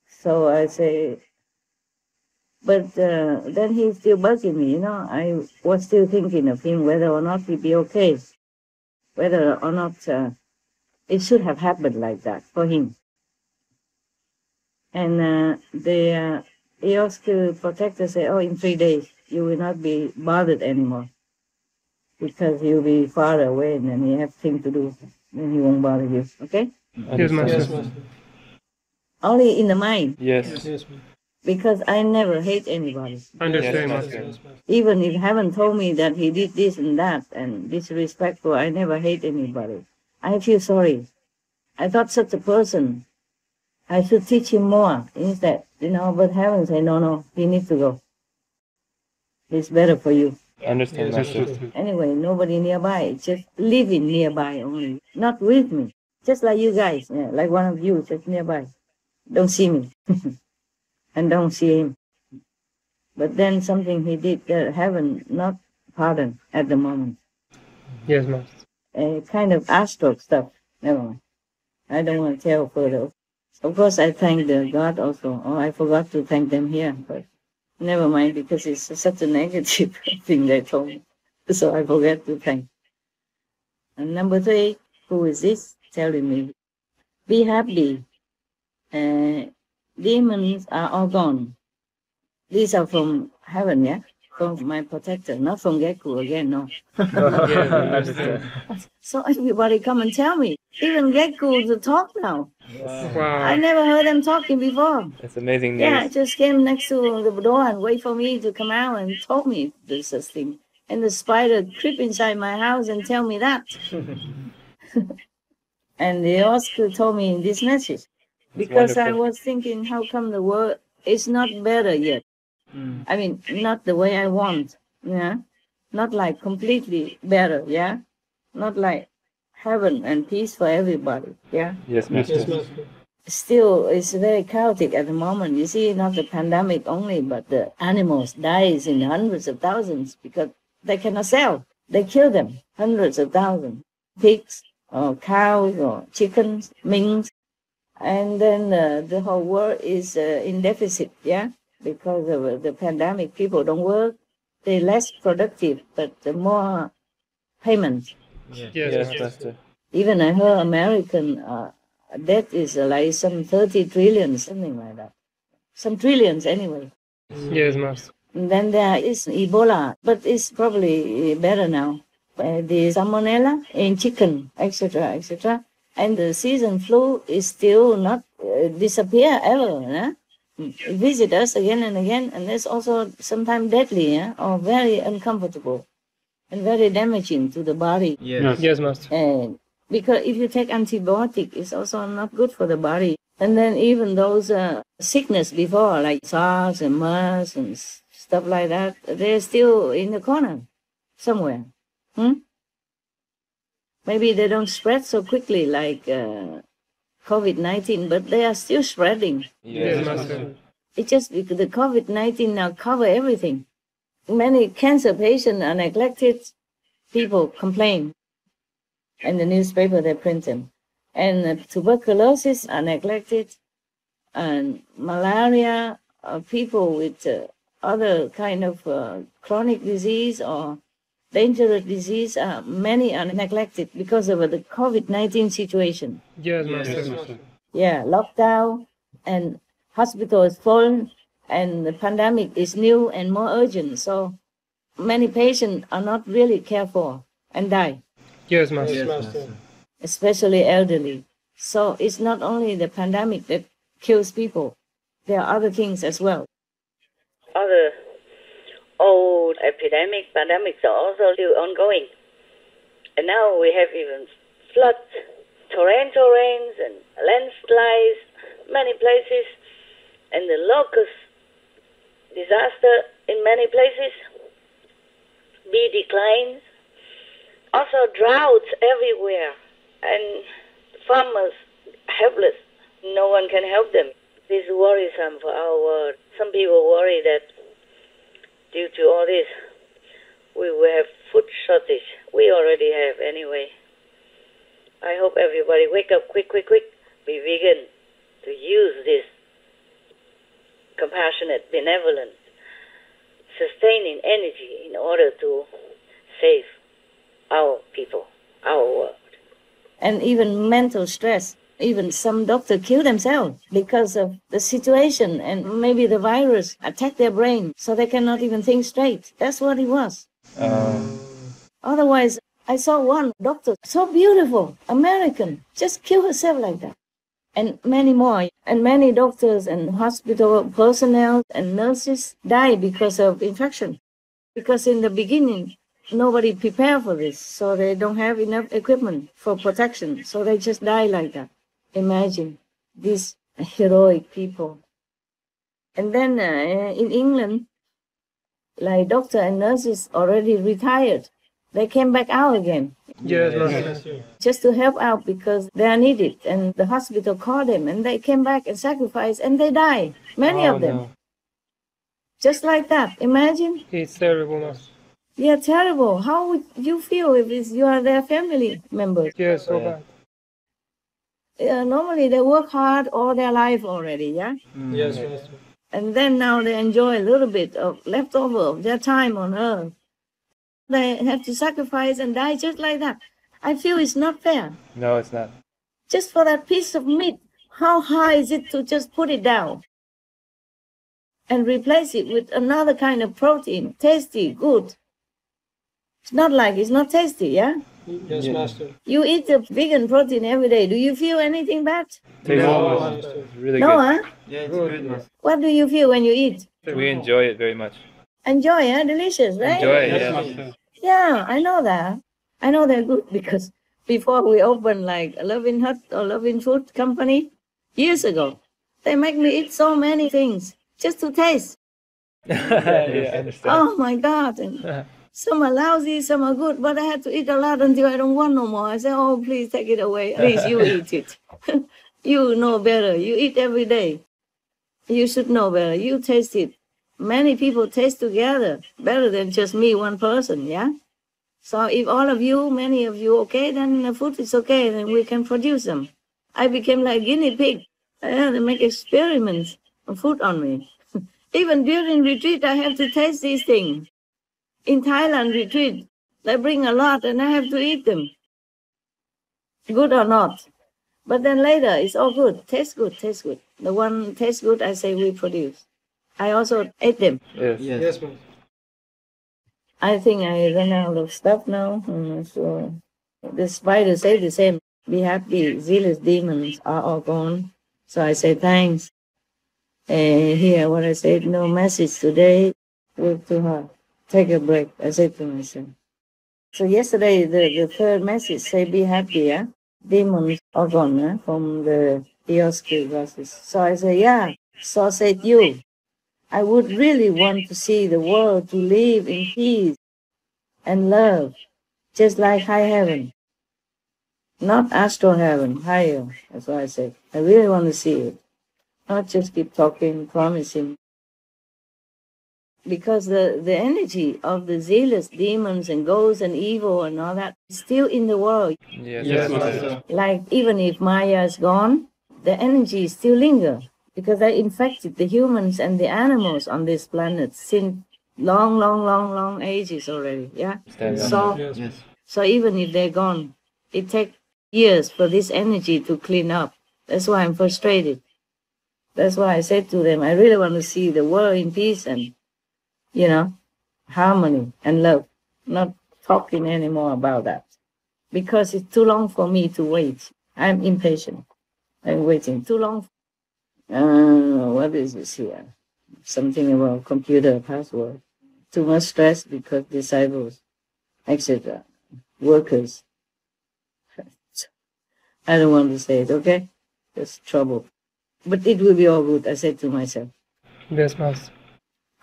So I say, but then he's still bugging me, you know. I was still thinking of him, whether or not he'd be okay. Whether or not it should have happened like that for him. And the EOSC protector said, oh, in 3 days, you will not be bothered anymore. Because you'll be far away and then you have things to do. Then he won't bother you, okay? Yes, Master. Only in the mind, Yes. because I never hate anybody. Understand, Yes, Master. Master. Even if heaven told me that he did this and that and disrespectful, I never hate anybody. I feel sorry. I thought such a person, I should teach him more instead, you know, but heaven said, no, he needs to go. It's better for you. Understand, Master. Anyway, nobody nearby, just living nearby only, not with me. Just like you guys, yeah, like one of you, just nearby. Don't see me and don't see him. But then something he did that heaven not pardon at the moment. Yes, Master. A kind of astral stuff. Never mind. I don't want to tell further. Of course, I thank the God also. Oh, I forgot to thank them here, but never mind, because it's such a negative thing they told me. So I forget to thank. And number 3, who is this telling me? Be happy. Demons are all gone. These are from heaven, yeah? From my protector, not from Gekku again, no. Understand. So everybody come and tell me. Even Gekku to talk now. I Wow. never heard them talking before. That's amazing news. Yeah, just came next to the door and wait for me to come out and told me this thing. And the spider creep inside my house and tell me that. And they also told me in this message. Because I was thinking, how come the world is not better yet? I mean, not the way I want, yeah? Not like completely better, yeah? Not like heaven and peace for everybody, yeah? Yes, Master. Still, it's very chaotic at the moment. You see, not the pandemic only, but the animals dies in hundreds of thousands because they cannot sell. They kill them, hundreds of thousands. Pigs, or cows, or chickens, minks. And then the whole world is in deficit, yeah? Because of the pandemic, people don't work, they're less productive, but more payment. Yes, Master. Even I heard American debt is like some 30 trillion, something like that. Some trillions anyway. Yes, Master. And then there is Ebola, but it's probably better now. The salmonella in chicken, etc., etc. And the season flu is still not disappear ever. It visit us again and again, and it's also sometimes deadly or very uncomfortable and very damaging to the body. Yes, Master. And because if you take antibiotic, it's also not good for the body. And then even those sickness before, like SARS and MERS and stuff like that, they're still in the corner somewhere. Maybe they don't spread so quickly like COVID-19, but they are still spreading. Yes, Master. It's just because the COVID-19 now cover everything. Many cancer patients are neglected. People complain. In the newspaper, they print them. And tuberculosis are neglected. And malaria, people with other kind of chronic disease or dangerous disease, many are neglected because of the COVID-19 situation. Yes, Master. Yeah, lockdown and hospital is full and the pandemic is new and more urgent. So many patients are not really cared for and die. Yes, Master. Especially elderly. So it's not only the pandemic that kills people. There are other things as well. Other old pandemics are also still ongoing. And now we have even floods, torrential rains and landslides, many places, and the locust disaster in many places, bee declines, also droughts everywhere, and farmers helpless. No one can help them. This is worrisome for our world. Some people worry that due to all this, we will have food shortage. We already have anyway. I hope everybody wake up quick, be vegan, to use this compassionate, benevolent, sustaining energy in order to save our people, our world. And even mental stress. Even some doctors kill themselves because of the situation, and maybe the virus attack their brain so they cannot even think straight. That's what it was. Otherwise, I saw one doctor, so beautiful, American, just kill herself like that. And many more. And many doctors and hospital personnel and nurses die because of infection. Because in the beginning, nobody prepared for this, so they don't have enough equipment for protection, so they just die like that. Imagine these heroic people. And then in England, like doctors and nurses already retired. They came back out again. Yes, Master. Just to help out because they are needed. And the hospital called them and they came back and sacrificed and they died. Many of them. No. Just like that. Imagine. It's terrible, Master. Yeah, terrible. How would you feel if you are their family members? Yes, so bad. Normally they work hard all their life already, yeah? Yes, Master. And then now they enjoy a little bit of leftover of their time on earth. They have to sacrifice and die just like that. I feel it's not fair. No, it's not. Just for that piece of meat, how hard is it to just put it down and replace it with another kind of protein, tasty, good? It's not like it's not tasty, yeah? Yes, Master. You eat the vegan protein every day. Do you feel anything bad? No, Master. It's really no, good. Huh? Yeah, it's good, Master. What do you feel when you eat? We enjoy it very much. Enjoy, huh? Delicious, right? Enjoy it, yeah. Yeah, I know that. I know they're good because before we opened like a Loving Hut or Loving Food company, years ago, they make me eat so many things just to taste. Yeah, I understand. Oh my God. And some are lousy, some are good, but I had to eat a lot until I don't want no more. I said, oh, please take it away. Please, you eat it. You know better. You eat every day. You should know better. You taste it. Many people taste together better than just me, one person, yeah? So if all of you, many of you, okay, then the food is okay, then we can produce them. I became like guinea pig. I had to make experiments of food on me. Even during retreat, I have to taste these things. In Thailand retreat, they bring a lot and I have to eat them. Good or not. But then later, it's all good. Tastes good, tastes good. The one tastes good, I say we produce. I also ate them. Yes. Yes, Master. I think I ran out of stuff now. So the spider say the same. Be happy, zealous demons are all gone. So I say thanks. Here, what I said, no message today. Work too hard. Take a break. I said to myself. So yesterday, the third message say be happy, yeah? Demons are gone from the Eosky verses. So I say, yeah. So said you. I would really want to see the world to live in peace and love, just like high heaven. Not astral heaven, higher. That's what I said. I really want to see it. Not just keep talking, promising. Because the energy of the zealous demons and ghosts and evil and all that is still in the world. Yes. Yes, Master. Like even if Maya is gone, the energy still lingers. Because they infected the humans and the animals on this planet since long ages already. Yeah. So Yes. so even if they're gone, it takes years for this energy to clean up. That's why I'm frustrated. That's why I said to them, I really want to see the world in peace and, you know, harmony and love. Not talking anymore about that. Because it's too long for me to wait. I'm impatient. I'm waiting too long. What is this here? Something about computer password. Too much stress because disciples, etc. Workers. I don't want to say it, okay? There's trouble. But it will be all good, I said to myself. Yes, Master.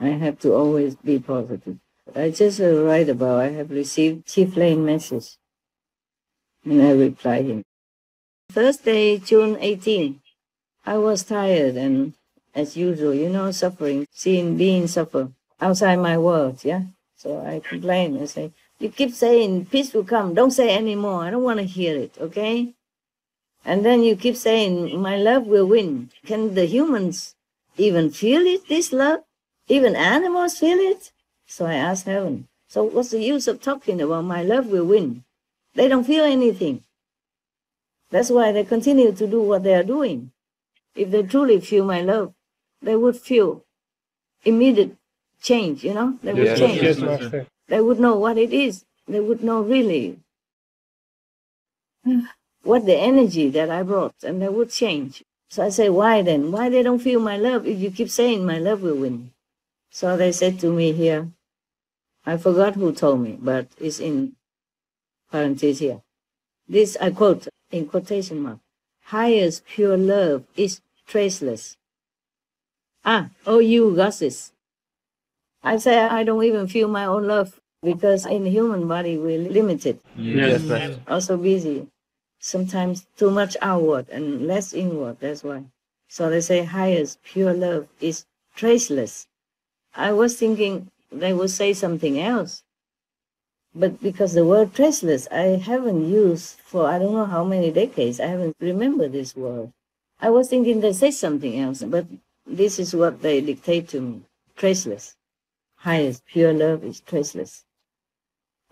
I have to always be positive. I just write about, I have received THIÉN message. And I reply him. Thursday, June 18. I was tired and, as usual, you know, suffering, seeing beings suffer outside my world, yeah? So I complain. I say, you keep saying peace will come. Don't say anymore. I don't want to hear it, okay? And then you keep saying, my love will win. Can the humans even feel it, this love? Even animals feel it? So I asked heaven, so what's the use of talking about my love will win? They don't feel anything. That's why they continue to do what they are doing. If they truly feel my love, they would feel immediate change, you know? They would change. Yes, Master. They would know what it is. They would know really what the energy that I brought, and they would change. So I say, why then? Why they don't feel my love if you keep saying my love will win? So they said to me here, I forgot who told me, but it's in parentheses here. This I quote in quotation mark. Highest pure love is traceless. Oh, you goddess. I say I don't even feel my own love because in the human body we're limited. Yes, Master. Also busy. Sometimes too much outward and less inward, that's why. So they say highest pure love is traceless. I was thinking they would say something else. But because the word traceless I haven't used for I don't know how many decades, I haven't remembered this word. I was thinking they say something else, but this is what they dictate to me. Traceless. Highest pure love is traceless.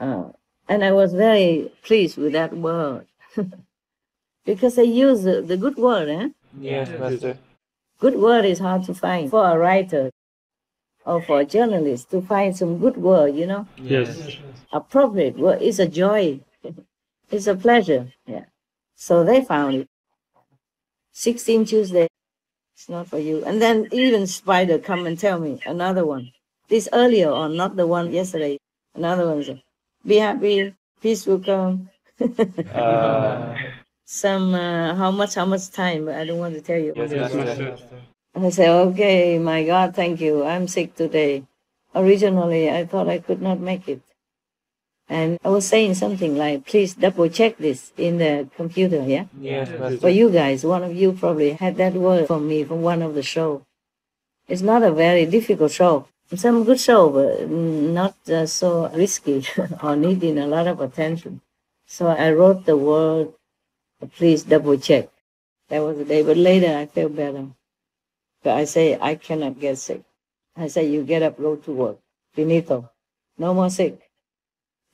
And I was very pleased with that word. Because they use the good word, eh? Yes, Master. Good word is hard to find for a writer or for a journalist to find some good word, you know? Yes. Appropriate word is a joy. It's a pleasure, yeah. So they found it. 16 Tuesday, it's not for you. And then even Spider come and tell me another one. This earlier on, not the one yesterday. Another one said, be happy, peace will come. Some, how much time, I don't want to tell you. Yes, Master. I say, okay, my God, thank you. I'm sick today. Originally, I thought I could not make it. And I was saying something like, please double check this in the computer, yeah? Yes, Master. For you guys, one of you probably had that word from me from one of the show. It's not a very difficult show. Some good show, but not so risky or needing a lot of attention. So I wrote the word, please double check. That was the day, but later I felt better. But I say, I cannot get sick. I say, you get up, go to work. Finito. No more sick.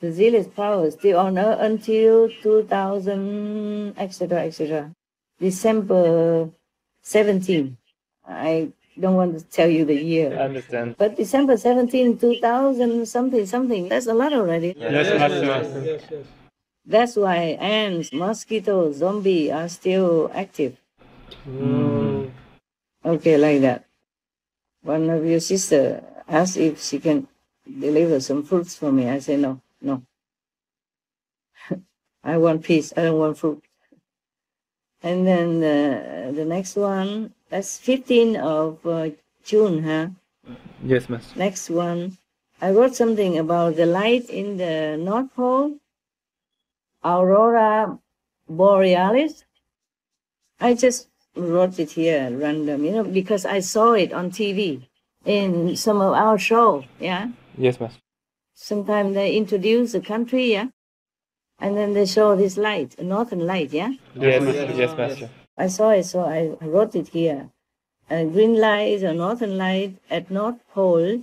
The zealous power is still on earth until 2000, etc., etc. December 17. I don't want to tell you the year. I understand. But December 17, 2000, something. That's a lot already. Yes, Master. Yes, yes. That's why ants, mosquitoes, zombies are still active. Okay, like that. One of your sister asked if she can deliver some fruits for me. I say no. I want peace. I don't want fruit. And then the next one, that's 15th of June, huh? Yes, Master. Next one, I wrote something about the light in the North Pole, Aurora Borealis. I just wrote it here at random, because I saw it on TV in some of our show, yeah? Yes, Master. Sometimes they introduce the country, yeah? And then they show this light, a northern light, yeah? Yes, Master. I saw it, so I wrote it here. A green light, a northern light at North Pole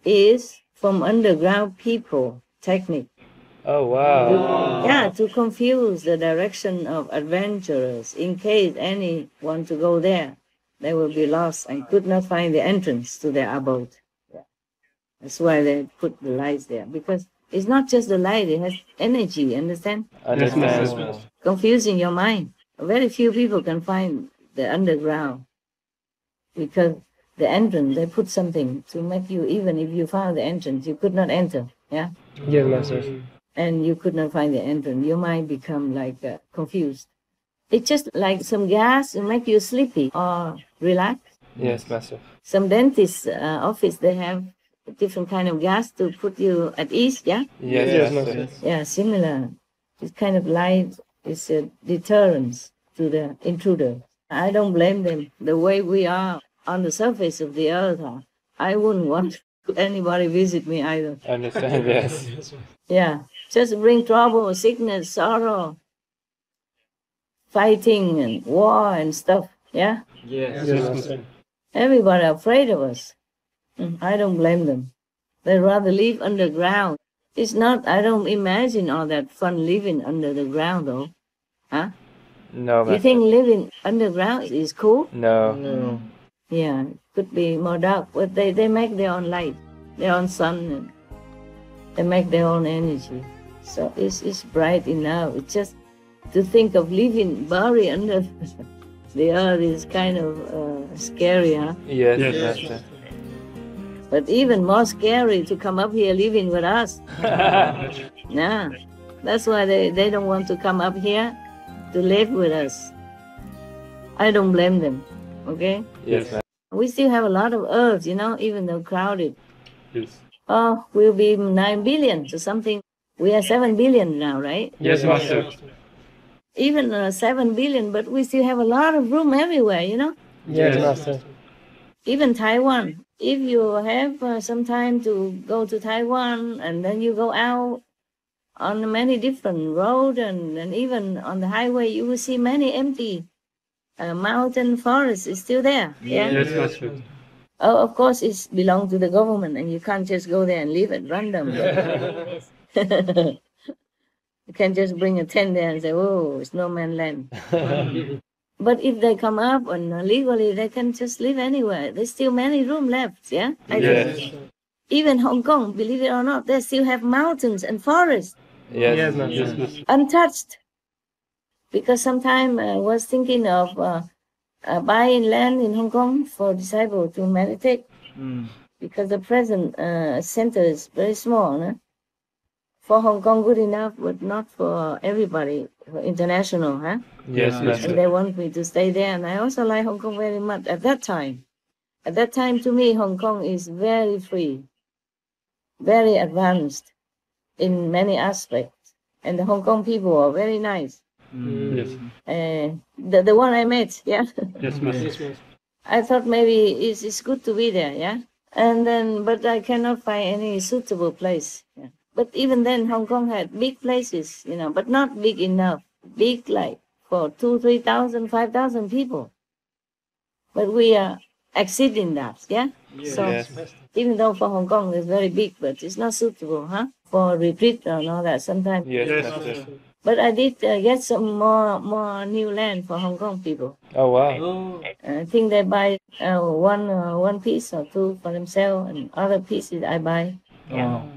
is from underground people technique. Oh, wow. Yeah, to confuse the direction of adventurers. In case any want to go there, they will be lost and could not find the entrance to their abode. Yeah. That's why they put the lights there, because it's not just the light, it has energy, understand? Understand. Confusing your mind. Very few people can find the underground, because the entrance, they put something to make you, even if you found the entrance, you could not enter, yeah? Yes, Master. And you could not find the entrance. Your mind become like confused. It's just like some gas to make you sleepy or relax. Yes, Master. Some dentist office, they have different kind of gas to put you at ease, yeah? Yes, Master. Yeah, similar. This kind of light is a deterrence to the intruder. I don't blame them. The way we are on the surface of the earth, I wouldn't want anybody visit me either. Understand, yes. Yeah, just bring trouble, sickness, sorrow, fighting and war and stuff, yeah? Yes, Master. Everybody afraid of us. I don't blame them. They rather live underground. It's not, I don't imagine all that fun living under the ground though. Huh? No, Master. You think living underground is cool? No. Yeah, it could be more dark, but they make their own light, their own sun, and they make their own energy. So it's bright enough. It's just to think of living buried under the earth is kind of scary, huh? Yes, Yes. Master. But even more scary to come up here living with us. Nah, that's why they don't want to come up here to live with us. I don't blame them, okay? Yes, Master. We still have a lot of earth, even though crowded. Yes. Oh, we'll be 9 billion or something. We are 7 billion now, right? Yes, Master. Even 7 billion, but we still have a lot of room everywhere, Yes, Master. Even Taiwan. If you have some time to go to Taiwan and then you go out on many different roads and even on the highway, you will see many empty mountain forests is still there. Yeah. Yes, Master. Oh, of course, it belongs to the government, and you can't just go there and live at random. You can't just bring a tent there and say, "Oh, it's no man's land." But if they come up and legally, they can just live anywhere. There's still many room left. Yeah. Yes. Even Hong Kong, believe it or not, they still have mountains and forests Yes, Yes, Master. untouched. Because sometime I was thinking of buying land in Hong Kong for disciples to meditate, because the present center is very small. No? For Hong Kong, good enough, but not for everybody, for international. Huh? Yes, And Master. they want me to stay there, and I also like Hong Kong very much at that time. At that time, to me, Hong Kong is very free, very advanced in many aspects, and the Hong Kong people are very nice. Yes. The one I met, yeah. Yes, Master. I thought maybe it's good to be there, yeah. And then, but I cannot find any suitable place. Yeah. But even then, Hong Kong had big places, but not big enough. Big like for 2,000, 3,000, 5,000 people. But we are exceeding that, yeah? So Yes. even though for Hong Kong it's very big, but it's not suitable, for retreat and all that sometimes. Yes, Yes, Master. Master. But I did get some more new land for Hong Kong people. Oh wow. Oh. I think they buy one piece or two for themselves, and other pieces I buy. Wow.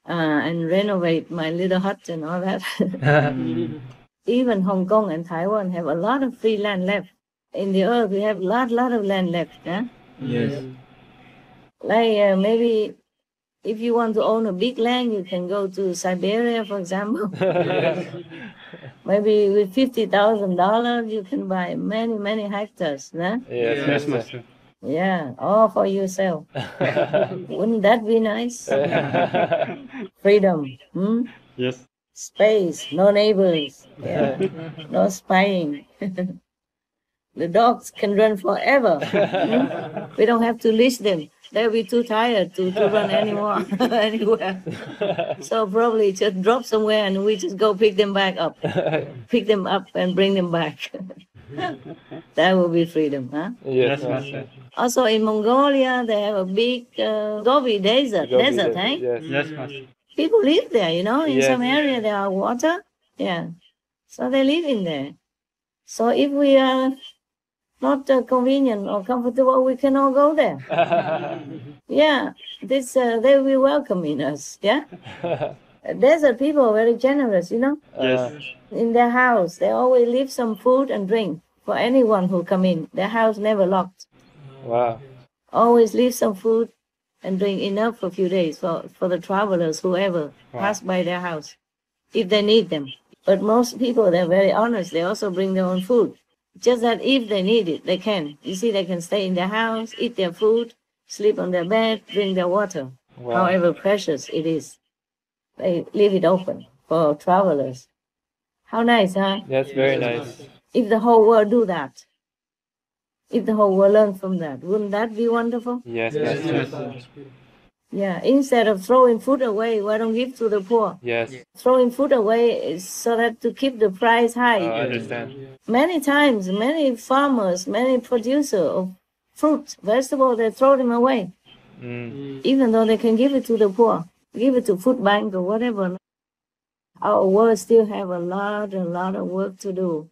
And renovate my little hut and all that. Even Hong Kong and Taiwan have a lot of free land left. In the earth, we have a lot of land left. Yes. Like maybe if you want to own a big land, you can go to Siberia, for example. Maybe with $50,000, you can buy many hectares. Yes, Yes, Master. Master. Yeah, all for yourself. Wouldn't that be nice? Freedom. Yes. Space, no neighbors, no spying. The dogs can run forever. We don't have to leash them. They'll be too tired to run anymore anywhere. So probably just drop somewhere and we just go pick them up and bring them back. That will be freedom, huh? Yes, Yes, Master. Master. Also in Mongolia, they have a big Gobi desert, Yes. eh? Yes, Master. People live there, in Yes. some area there are water. Yeah. So they live in there. So if we are not convenient or comfortable, we can all go there. Yeah. This they will welcoming us. Yeah. Desert people are very generous, Yes. In their house, they always leave some food and drink for anyone who come in. Their house never locked. Wow. Always leave some food and drink enough for a few days for the travelers, whoever pass by their house, if they need them. But most people, they're very honest. They also bring their own food. Just that if they need it, they can. You see, they can stay in their house, eat their food, sleep on their bed, drink their water, Wow. however precious it is. They leave it open for travelers. How nice, huh? That's very nice. If the whole world do that, if the whole world learn from that, wouldn't that be wonderful? Yes, Yes, Master. Master. Yeah, instead of throwing food away, why don't give to the poor? Yes. Throwing food away is so that to keep the price high. I understand. Many times, many farmers, many producers of fruit, vegetable, they throw them away, even though they can give it to the poor, give it to food bank or whatever. Our world still have a lot of work to do.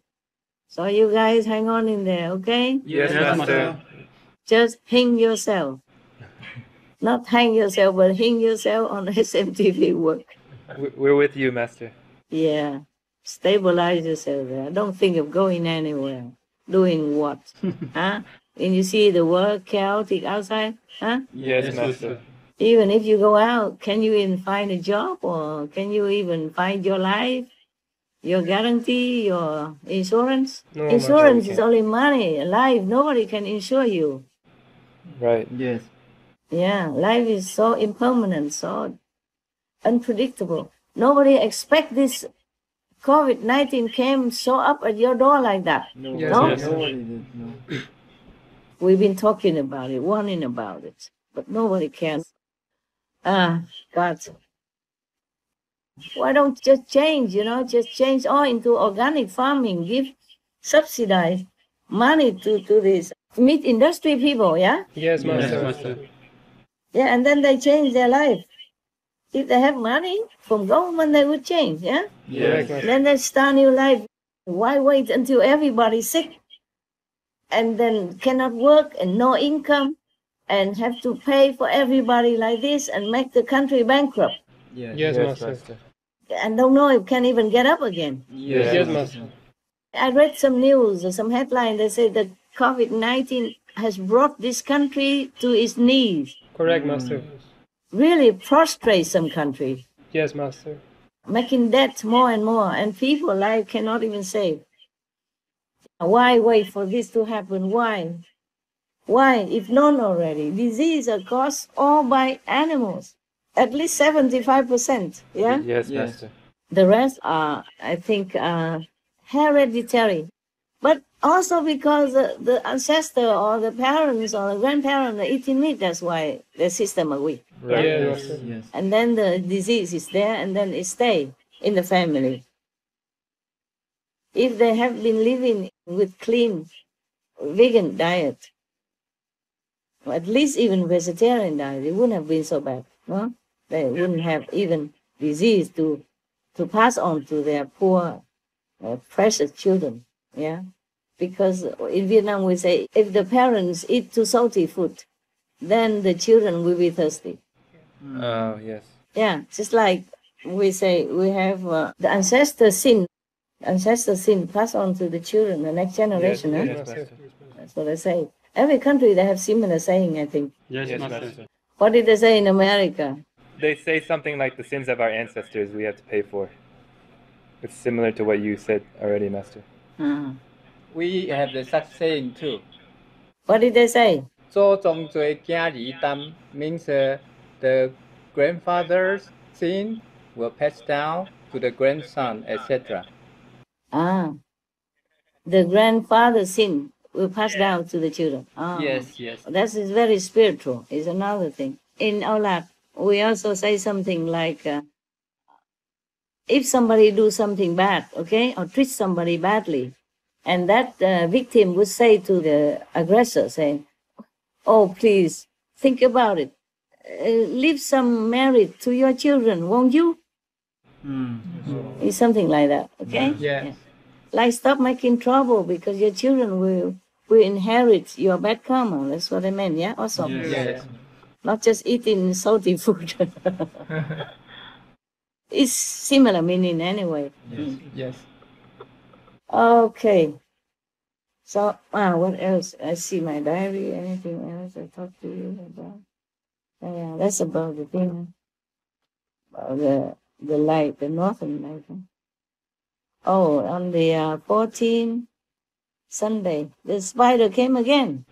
So you guys hang on in there, okay? Yes, Yes, Master. Just hang yourself. Not hang yourself, but hang yourself on SMTV work. We're with you, Master. Yeah. Stabilize yourself there. Don't think of going anywhere. Doing what? Huh? And you see the world chaotic outside? Huh? Yes, Master. Even if you go out, can you even find a job, or can you even find your life, your guarantee, your insurance? No, Insurance Master, is only money. Life, nobody can insure you. Right. Yes. Yeah, life is so impermanent, so unpredictable. Nobody expect this COVID-19 came so up at your door like that. Yes, No? yes. Nobody did. No. We've been talking about it, warning about it, but nobody can. God. Why don't just change, just change all into organic farming, give subsidized money to this meat industry people, yeah? Yes, Yes, Master. Master. Yeah, and then they change their life. If they have money from government, they would change, yeah? Correct, Master. Then they start new life. Why wait until everybody's sick and then cannot work and no income and have to pay for everybody like this and make the country bankrupt Yes. Yes, Yes, Master. Master. and don't know if can even get up again? Yes. Yes, Master. I read some news or some headline that said that COVID-19 has brought this country to its knees, Correct, Master. really prostrate some countries, Yes, Master. making debt more and more, and people life cannot even save. Why wait for this to happen? Why? Why, if known already? Disease are caused all by animals, at least 75%, yeah? Yes, Yes. Master. The rest are, I think, hereditary. But also because the ancestor or the parents or the grandparents are eating meat, that's why the system are weak. Right. Yes, Yes. Master. Yes. And then the disease is there and then it stay in the family. If they have been living with clean vegan diet, Or at least even vegetarian diet, it wouldn't have been so bad. No? They wouldn't have even disease to pass on to their poor, precious children. Yeah, because in Vietnam we say if the parents eat too salty food, then the children will be thirsty. Oh, yes. Yeah, just like we say we have the ancestor sin passed on to the children, the next generation. Yes, huh? yes, Master. That's what I say. Every country they have similar saying, I think. Yes, Yes, Master. Master. What did they say in America? They say something like the sins of our ancestors we have to pay for. It's similar to what you said already, Master. We have the such saying too. What did they say? 祖宗罪囝兒擔 means the grandfather's sin will pass down to the grandson, etc. The grandfather's sin will pass down to the children. Yes, yes. That is very spiritual. Is another thing. In our lab, we also say something like, if somebody do something bad, okay, or treat somebody badly, and that victim would say to the aggressor, saying, "Oh, please think about it. Leave some merit to your children, won't you?" It's something like that, okay? Yeah. Like stop making trouble because your children will inherit your bad karma. That's what I meant, yeah? Also, Yes. not just eating salty food. It's similar meaning anyway. Yes. Okay. So, what else? I see my diary. Anything else I talk to you about? Yeah, that's about the thing. About the light, the northern light. Huh? Oh, on the 14th Sunday, the spider came again.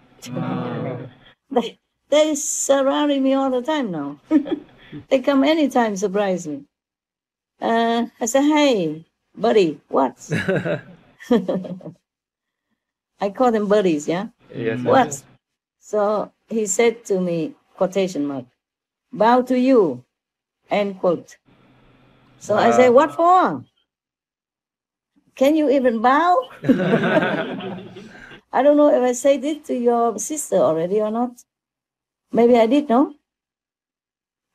They surrounding me all the time now. They come anytime, surprise me. I said, "Hey, buddy, what?" I call them buddies, yeah? Yes, What? Master. So he said to me, quotation mark, "Bow to you," end quote. So I say, "What for? Can you even bow?" I don't know if I said it to your sister already or not. Maybe I did, no?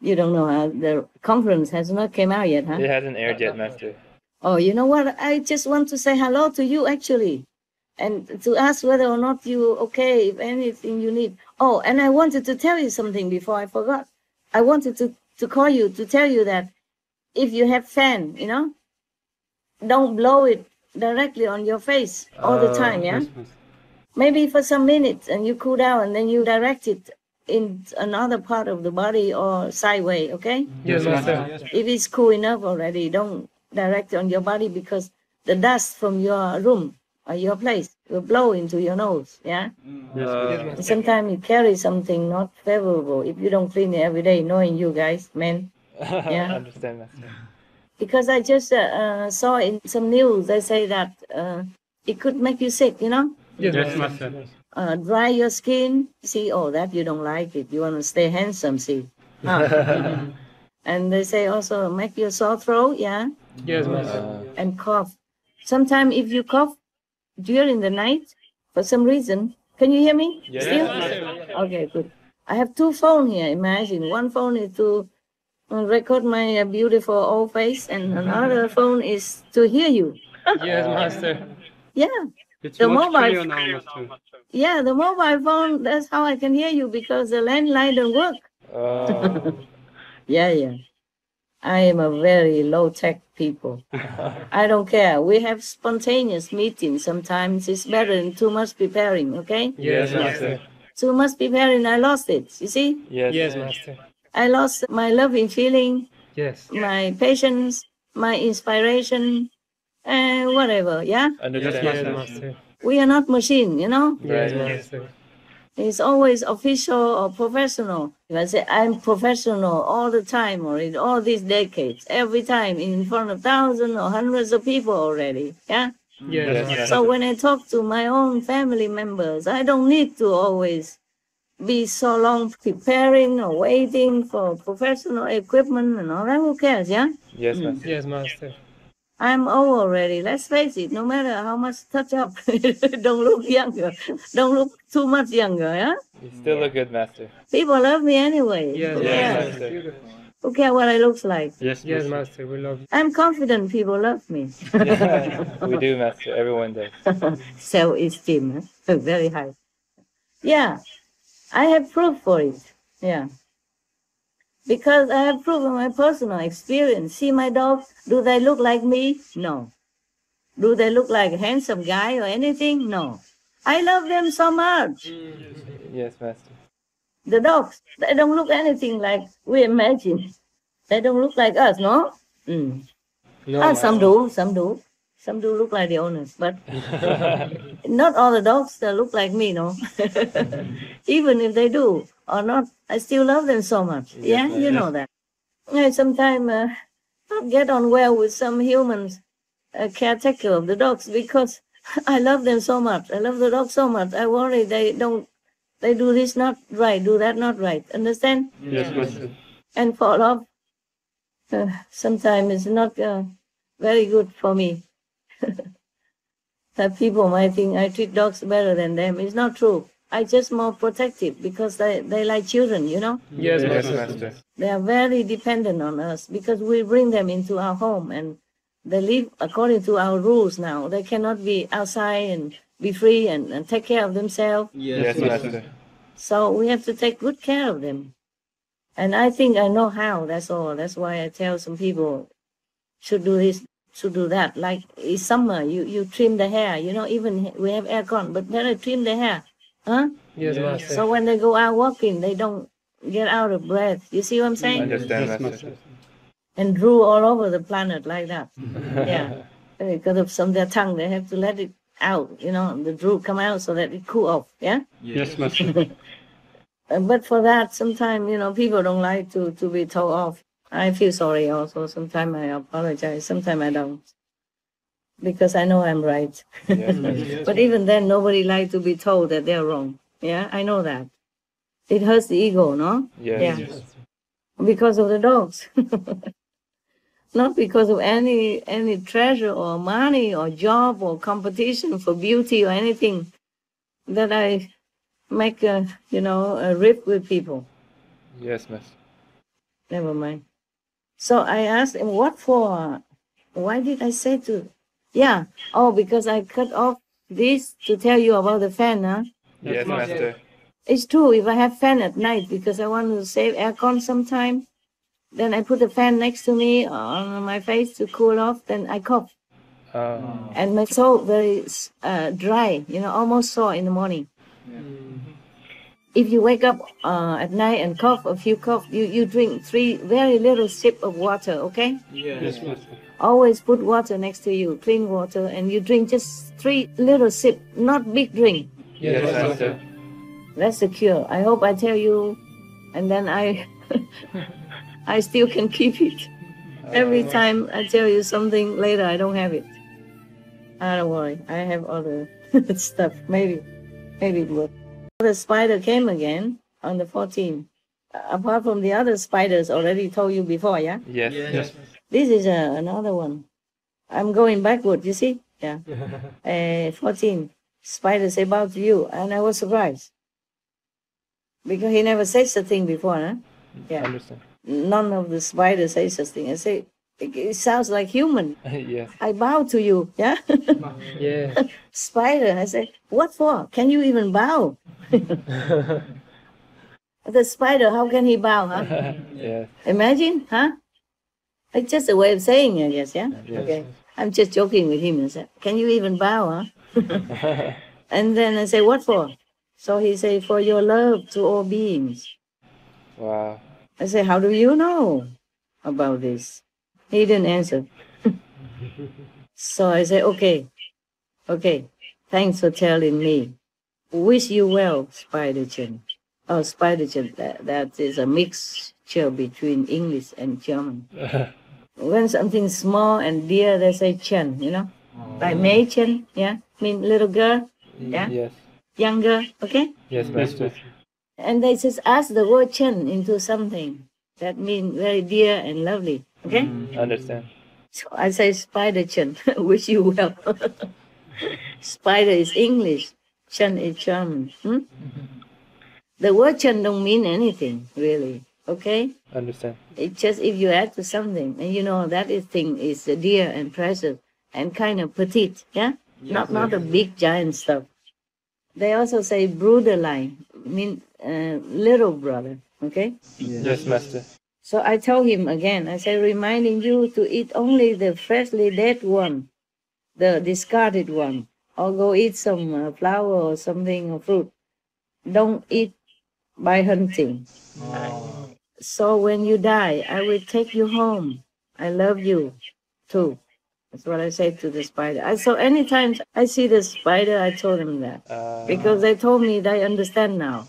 You don't know, the conference has not came out yet, huh? It hasn't aired yet, Master. Oh, you know what? I just want to say hello to you, actually, and to ask whether or not you okay, if anything you need. Oh, and I wanted to tell you something before I forgot. I wanted to call you to tell you that if you have fan, don't blow it directly on your face all the time, yeah? Maybe for some minutes and you cool down and then you direct it in another part of the body or sideways, okay? Yes, Master. If it's cool enough already, don't direct it on your body because the dust from your room or your place will blow into your nose, yeah? And sometimes you carry something not favorable if you don't clean it every day, knowing you guys, men. Yeah. I understand, Master. Because I just saw in some news, they say that it could make you sick, Yes, Master. Dry your skin. See, that you don't like it. You want to stay handsome, see. And they say also make your sore throat, yeah? Yes, Master. And cough. Sometimes if you cough during the night, for some reason, can you hear me? Yes, Still? Master. Okay, good. I have two phones here, imagine. One phone is to record my beautiful old face, and another phone is to hear you. Yes, Master. Yeah. It's The much mobile- clearer now, Master. Yeah, the mobile phone, that's how I can hear you because the landline don't work. Yeah. I am a very low-tech people. I don't care. We have spontaneous meetings sometimes. It's better than too much preparing, okay? Yes, Master. Too much preparing, I lost it, you see? Yes. Yes, Master. I lost my loving feeling, Yes. my patience, my inspiration, and whatever, yeah? Understand, Yes, Master. Master. We are not machine, Yes, Right. Master. It's always official or professional. If I say I'm professional all the time or in all these decades, every time in front of thousands or hundreds of people already, yeah? Yes, Master. So when I talk to my own family members, I don't need to always be so long preparing or waiting for professional equipment and all that. Who cares, yeah? Yes, Master. Yes, Master. I'm old already. Let's face it, no matter how much touch up, don't look younger. Don't look too much younger, yeah? You still look good, Master. People love me anyway. Yes, Yeah. Master. Who care what I look like? Yes, Yes, Master. Master, we love you. I'm confident people love me. Yeah, we do, Master. Everyone does. Self-esteem, very high. Yeah, I have proof for it. Yeah. Because I have proven my personal experience. See my dogs, do they look like me? No. Do they look like a handsome guy or anything? No. I love them so much. Yes, Master. The dogs, they don't look anything like we imagine. They don't look like us, no? No, Some do. Some do look like the owners, but not all the dogs that look like me, no? Even if they do or not, I still love them so much. Yeah, you know that. I sometimes not get on well with some humans, caretaker of the dogs, because I love them so much. I love the dogs so much. I worry they do this not right, do that not right. Understand? Yes, Master. And fall off. Sometimes it's not very good for me. That people might think I treat dogs better than them. It's not true. I just more protective because they like children, you know. Yes, Yes, Master. Master. They are very dependent on us because we bring them into our home and they live according to our rules now. They cannot be outside and be free and take care of themselves. Yes, Master. So we have to take good care of them. And I think I know how, that's all. That's why I tell some people should do this, should do that. Like it's summer, you trim the hair, you know, even we have aircon, but then I trim the hair. Huh? Yes, Master. So when they go out walking, they don't get out of breath. You see what I'm saying? Understand, Yes, Master. Master. And drool all over the planet like that. Yeah. Because of some their tongue, they have to let it out, you know, the drool come out so that it cool off. Yeah? Yes, Master. But for that, sometimes, you know, people don't like to be told off. I feel sorry also. Sometimes I apologize. Sometimes I don't. Because I know I'm right. Yes, Master. But even then, nobody likes to be told that they're wrong. Yeah, I know that. It hurts the ego, no? Yes. Yeah. Because of the dogs. Not because of any treasure or money or job or competition for beauty or anything that I make a rip with people. Yes, Master. Never mind. So I asked him, what for? Why did I say to? Yeah. Oh, because I cut off this to tell you about the fan, huh? Yes, Master. It's true. If I have fan at night because I want to save aircon sometime, then I put the fan next to me on my face to cool off. Then I cough, and my throat very dry. You know, almost sore in the morning. If you wake up at night and cough a few coughs, you drink 3 very little sip of water. Okay. Yes, Master. Always put water next to you, clean water, and you drink just 3 little sip, not big drink. Yes, Master. That's the cure. I hope I tell you, and then I still can keep it. Every time I tell you something later, I don't have it. Don't worry, I have other stuff. Maybe it will. The spider came again on the 14th. Apart from the other spiders already told you before, yeah? Yes. Yes. This is another one. I'm going backward, you see? Yeah. 14. Spider say bow to you, and I was surprised. Because he never said such thing before, huh? Yeah. Understand. None of the spiders say such thing. I say, it sounds like human. Yes. I bow to you, yeah? Yeah. Spider, I say, what for? Can you even bow? The spider, how can he bow, huh? Yes. Imagine, huh? It's just a way of saying it, yes, yeah? Yes. Okay. I'm just joking with him. I said, can you even bow, huh? And then I say, what for? So he say, for your love to all beings. Wow. I say, how do you know about this? He didn't answer. So I say, okay, thanks for telling me. Wish you well, Spider-Chin. Oh, Spider-Chin, that is a mixture between English and German. When something's small and dear, they say Chen, you know? Like Mei-Chen, yeah? Mean little girl, yeah? Yes. Young girl, okay? Yes, Master. And they just ask the word Chen into something that means very dear and lovely, okay? Understand. So I say spider Chen, wish you well. Spider is English, Chen is German. The word Chen don't mean anything, really, okay? Understand. It's just if you add to something, and you know that thing is dear and precious and kind of petite, yeah? Yes, Not a big giant stuff. They also say Bruderlein, mean little brother, okay? Yes, Master. So I told him again, I say, reminding you to eat only the freshly dead one, the discarded one, or go eat some flower or something or fruit. Don't eat by hunting. So when you die, I will take you home. I love you too. That's what I say to the spider. So anytime I see the spider, I told them that. Because they told me they understand now.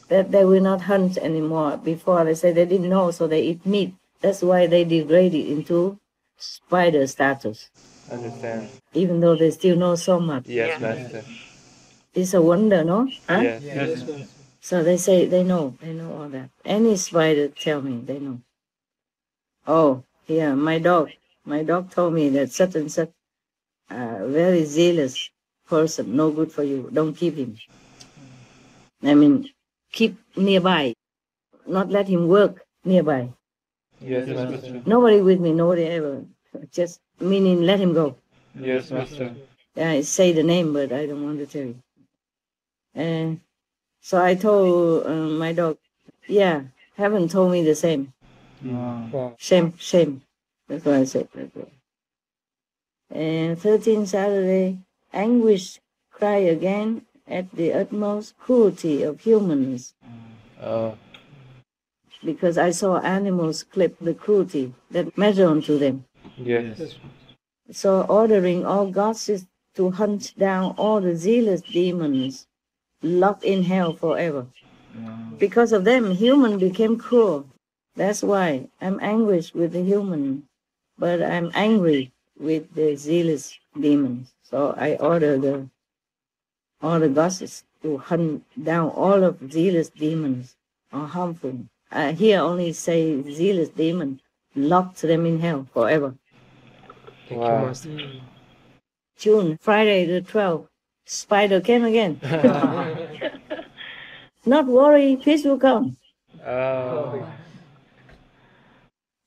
That they will not hunt anymore. Before they say they didn't know, so they eat meat. That's why they degraded into spider status. Understand. Even though they still know so much. Yes, Master. It's a wonder, no? Huh? Yes. Yes. So they say they know all that. Any spider tell me, they know. Oh, yeah, my dog told me that such and such very zealous person, no good for you. Don't keep him. I mean, keep nearby, not let him work nearby. Yes, Master. Nobody with me, nobody ever. Just meaning let him go. Yes, Master. I say the name, but I don't want to tell you. So I told my dog, yeah, heaven told me the same. Wow. Shame. That's what I said. And 13th Saturday, anguish cry again at the utmost cruelty of humans. Because I saw animals clip the cruelty that measure onto them. Yes. So ordering all gods to hunt down all the zealous demons locked in hell forever. Because of them, human became cruel. That's why I'm anguished with the human, but I'm angry with the zealous demons. So I order all the gods to hunt down all of zealous demons or harmful. Here only say zealous demon, locked them in hell forever. Thank you, Master. June, Friday the 12th, spider came again. Not worry, peace will come.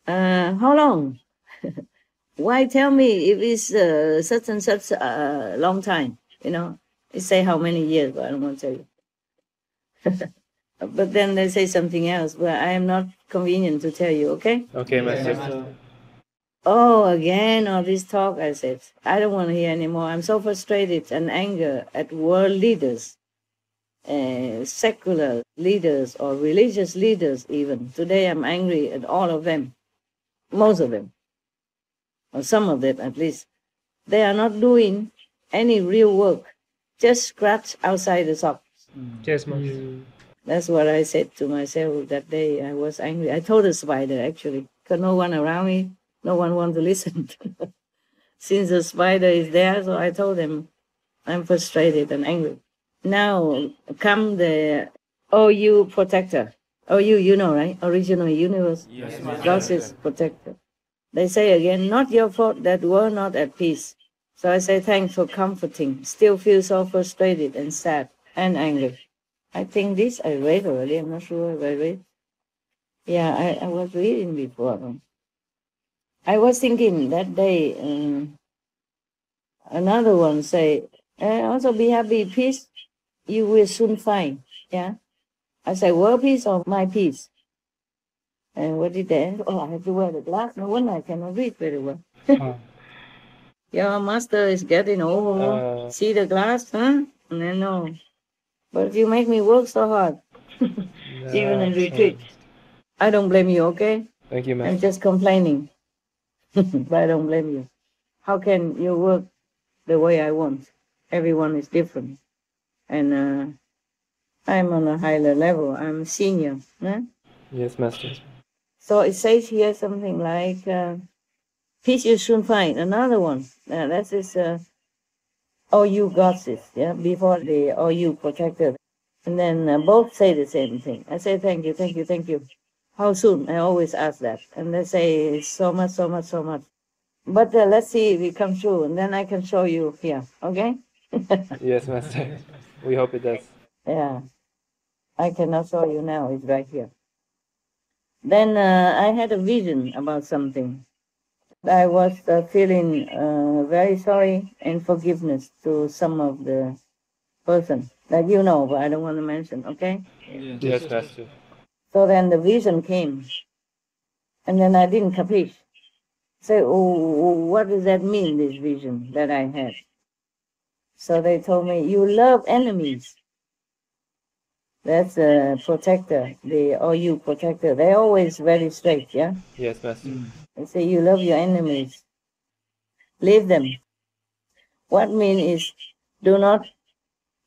How long? Why tell me if it's such and such a long time? You know, they say how many years, but I don't want to tell you. But then they say something else, but I am not convenient to tell you, okay? Okay, Master. Oh, again, all this talk, I said. I don't want to hear anymore. I'm so frustrated and anger at world leaders, secular leaders or religious leaders even. Today I'm angry at all of them, most of them, or some of them at least. They are not doing any real work, just scratch outside the socks. Yes, Master. That's what I said to myself that day. I was angry. I told the spider, actually, because no one around me, no one wanted to listen. Since the spider is there, so I told them I'm frustrated and angry. Now come the OU protector. OU, you know, right? Original universe. Yes, God's protector. They say again, not your fault that we're not at peace. So I say thanks for comforting. Still feel so frustrated and sad and angry. I think this I read already. I'm not sure if I read. Yeah, I was reading before. I was thinking that day, another one say, also be happy, peace, you will soon find. Yeah. I say, world peace or my peace? And what did they? Oh, I have to wear the glass. No wonder I cannot read very well. Your master is getting old. See the glass, huh? No. But you make me work so hard, even in retreat. I don't blame you, okay? Thank you, Master. I'm just complaining, but I don't blame you. How can you work the way I want? Everyone is different. And I'm on a higher level. I'm senior. Huh? Yes, Master. So it says here something like, peace you soon find. Another one. That is OU goddess, yeah, before the OU protector. And then both say the same thing. I say, thank you. How soon? I always ask that. And they say, so much. But let's see if it comes true, and then I can show you here, okay? Yes, Master. We hope it does. Yeah, I cannot show you now, it's right here. Then I had a vision about something. I was feeling very sorry and forgiveness to some of the person that you know, but I don't want to mention, okay? Yes, Master. So then the vision came, and then I didn't capiche. Say, oh, what does that mean, this vision that I had? So they told me, you love enemies. That's a protector, the OU protector. They're always very straight, yeah? Yes, Master. They say, you love your enemies. Leave them. What mean is, do not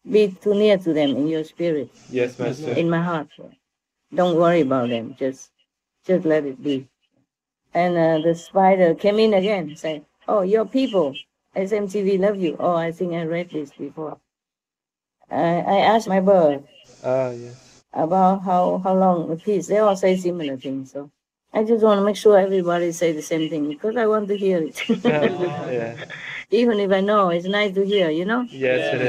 be too near to them in your spirit. Yes, Master. In my heart. Don't worry about them. Just let it be. And the spider came in again, said, oh, your people, SMTV love you. Oh, I think I read this before. I asked my bird Yes. about how long the peace. They all say similar things. So I just want to make sure everybody say the same thing because I want to hear it. Yeah. Even if I know, it's nice to hear, you know? Yes, it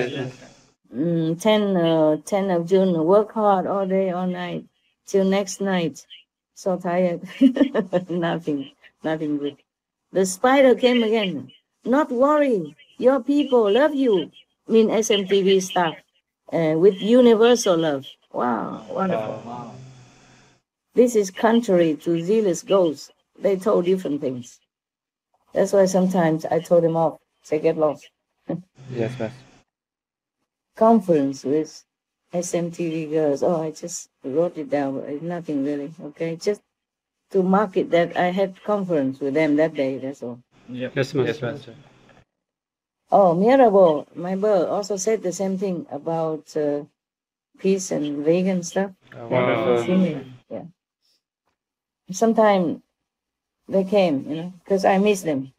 is. 10 of June, work hard all day, all night, till next night. So tired. Nothing good. The spider came again. Not worry. Your people love you. Mean SMTV staff with universal love. Wow, wonderful. Wow. This is contrary to zealous ghosts. They told different things. That's why sometimes I told them off. Say, get lost. Yes, Master. Conference with SMTV girls. Oh, I just wrote it down, but it's nothing really. Okay, just to mark it that I had conference with them that day. That's all. Yes, Master. Yes, Master. Oh, Mirabel, my bird, also said the same thing about peace and vegan stuff. Wonderful. Similar, yeah. Sometimes they came, you know, because I miss them.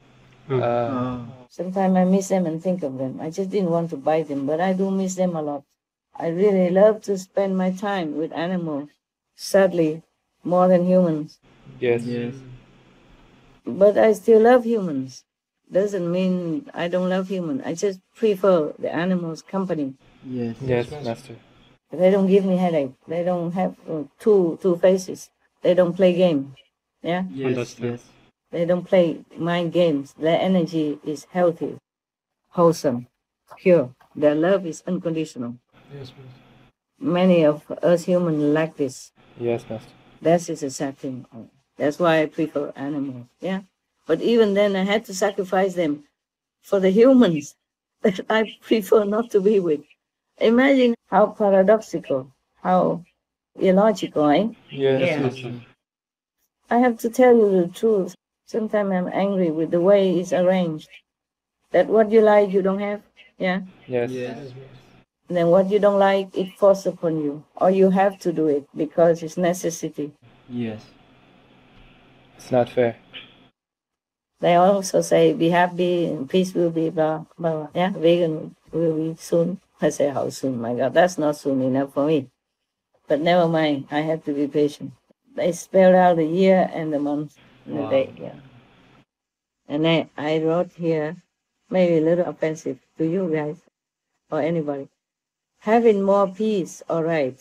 Sometimes I miss them and think of them. I just didn't want to bite them, but I do miss them a lot. I really love to spend my time with animals, sadly, more than humans. Yes. But I still love humans. Doesn't mean I don't love humans. I just prefer the animals' company. Yes, Master. They don't give me headache. They don't have two faces. They don't play game. Yeah? Understand. They don't play mind games. Their energy is healthy, wholesome, pure. Their love is unconditional. Yes, Master. Many of us humans lack this. Yes, Master. That is a sad thing. That's why I prefer animals. Yeah? But even then, I had to sacrifice them for the humans that I prefer not to be with. Imagine how paradoxical, how illogical, eh? Yes, Master. I have to tell you the truth. Sometimes I'm angry with the way it's arranged. That what you like, you don't have. Yeah? Yes. And then what you don't like, it forces upon you. Or you have to do it because it's necessity. Yes. It's not fair. They also say, be happy and peace will be blah, blah, blah. Yeah, vegan will be soon. I say, how soon? My God, that's not soon enough for me. But never mind, I have to be patient. They spell out the year and the month and the day, yeah. And I wrote here, maybe a little offensive to you guys or anybody. Having more peace, all right.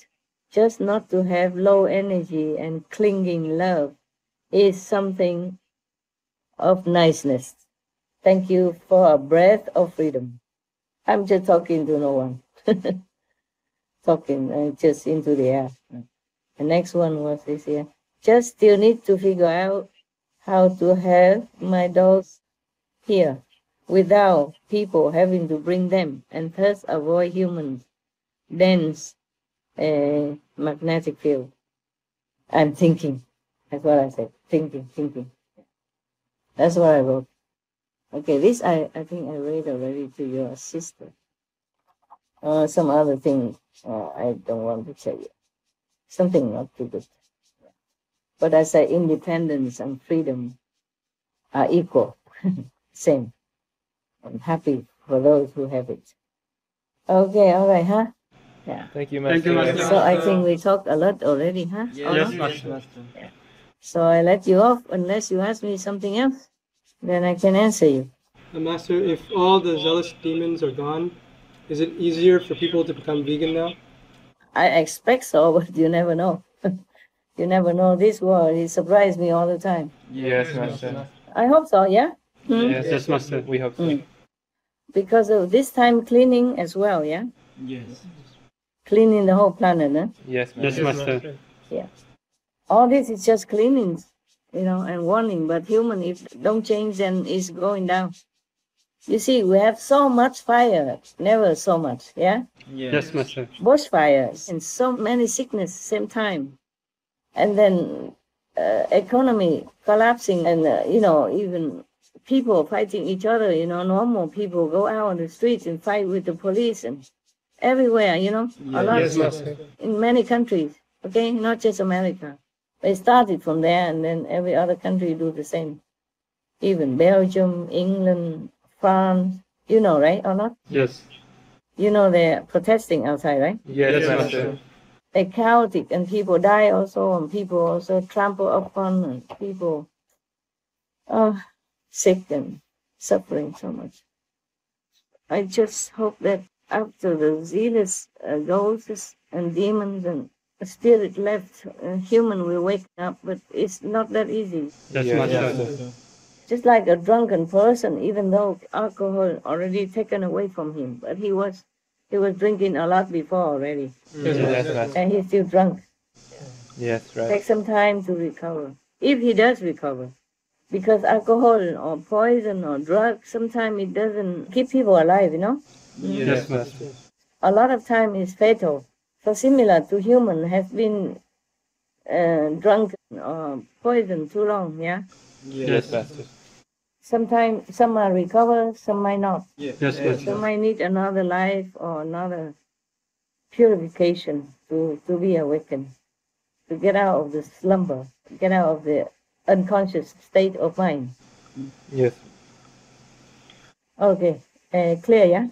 Just not to have low energy and clinging love is something of niceness. Thank you for a breath of freedom. I'm just talking to no one. Talking just into the air. The next one was this here. Just still need to figure out how to have my dogs here without people having to bring them and thus avoid humans' dense magnetic field. I'm thinking. That's what I said. Thinking. That's what I wrote. Okay, this I think I read already to your sister. Some other thing I don't want to tell you. Something not too good. But I say independence and freedom are equal. Same. I'm happy for those who have it. Okay, all right, huh? Yeah. Thank you, Master. Thank you, Master. So I think we talked a lot already, huh? Yes, Master. So I let you off unless you ask me something else. then I can answer you. Master, if all the zealous demons are gone, is it easier for people to become vegan now? I expect so, but you never know. You never know. This war, it surprised me all the time. Yes, Master. I hope so, yeah? Yes, Master. We hope so. Because of this time cleaning as well, yeah? Yes. Cleaning the whole planet, huh? Yes, Yes, Master. Master. Yeah. All this is just cleaning, and warning, but human, if don't change, then it's going down. You see, we have so much fire, never so much, yeah? Yes, Master. Bushfires and so many sickness same time. And then economy collapsing and, even people fighting each other, normal people go out on the streets and fight with the police and everywhere, a lot. Yes, Master. In many countries, okay, not just America. They started from there and then every other country do the same. Even Belgium, England, France, right, or not? Yes. They're protesting outside, right? Yes, Master. They're chaotic and people die also and people also trample upon and people are sick and suffering so much. I just hope that after the zealous ghosts and demons and spirit left, human will wake up, but it's not that easy. Yes, Master. Just like a drunken person, even though alcohol already taken away from him, but he was drinking a lot before already, Yes, Master. and he's still drunk. Yes, right. Take some time to recover, if he does recover, because alcohol or poison or drug, sometimes it doesn't keep people alive, Yes, Master. A lot of time is fatal. So similar to human has been drunk or poisoned too long, yeah? Yes, Master. Sometimes some might recover, some might not. Yes, Master. Some might need another life or another purification to be awakened, to get out of the slumber, to get out of the unconscious state of mind. Yes. Okay, clear, yeah?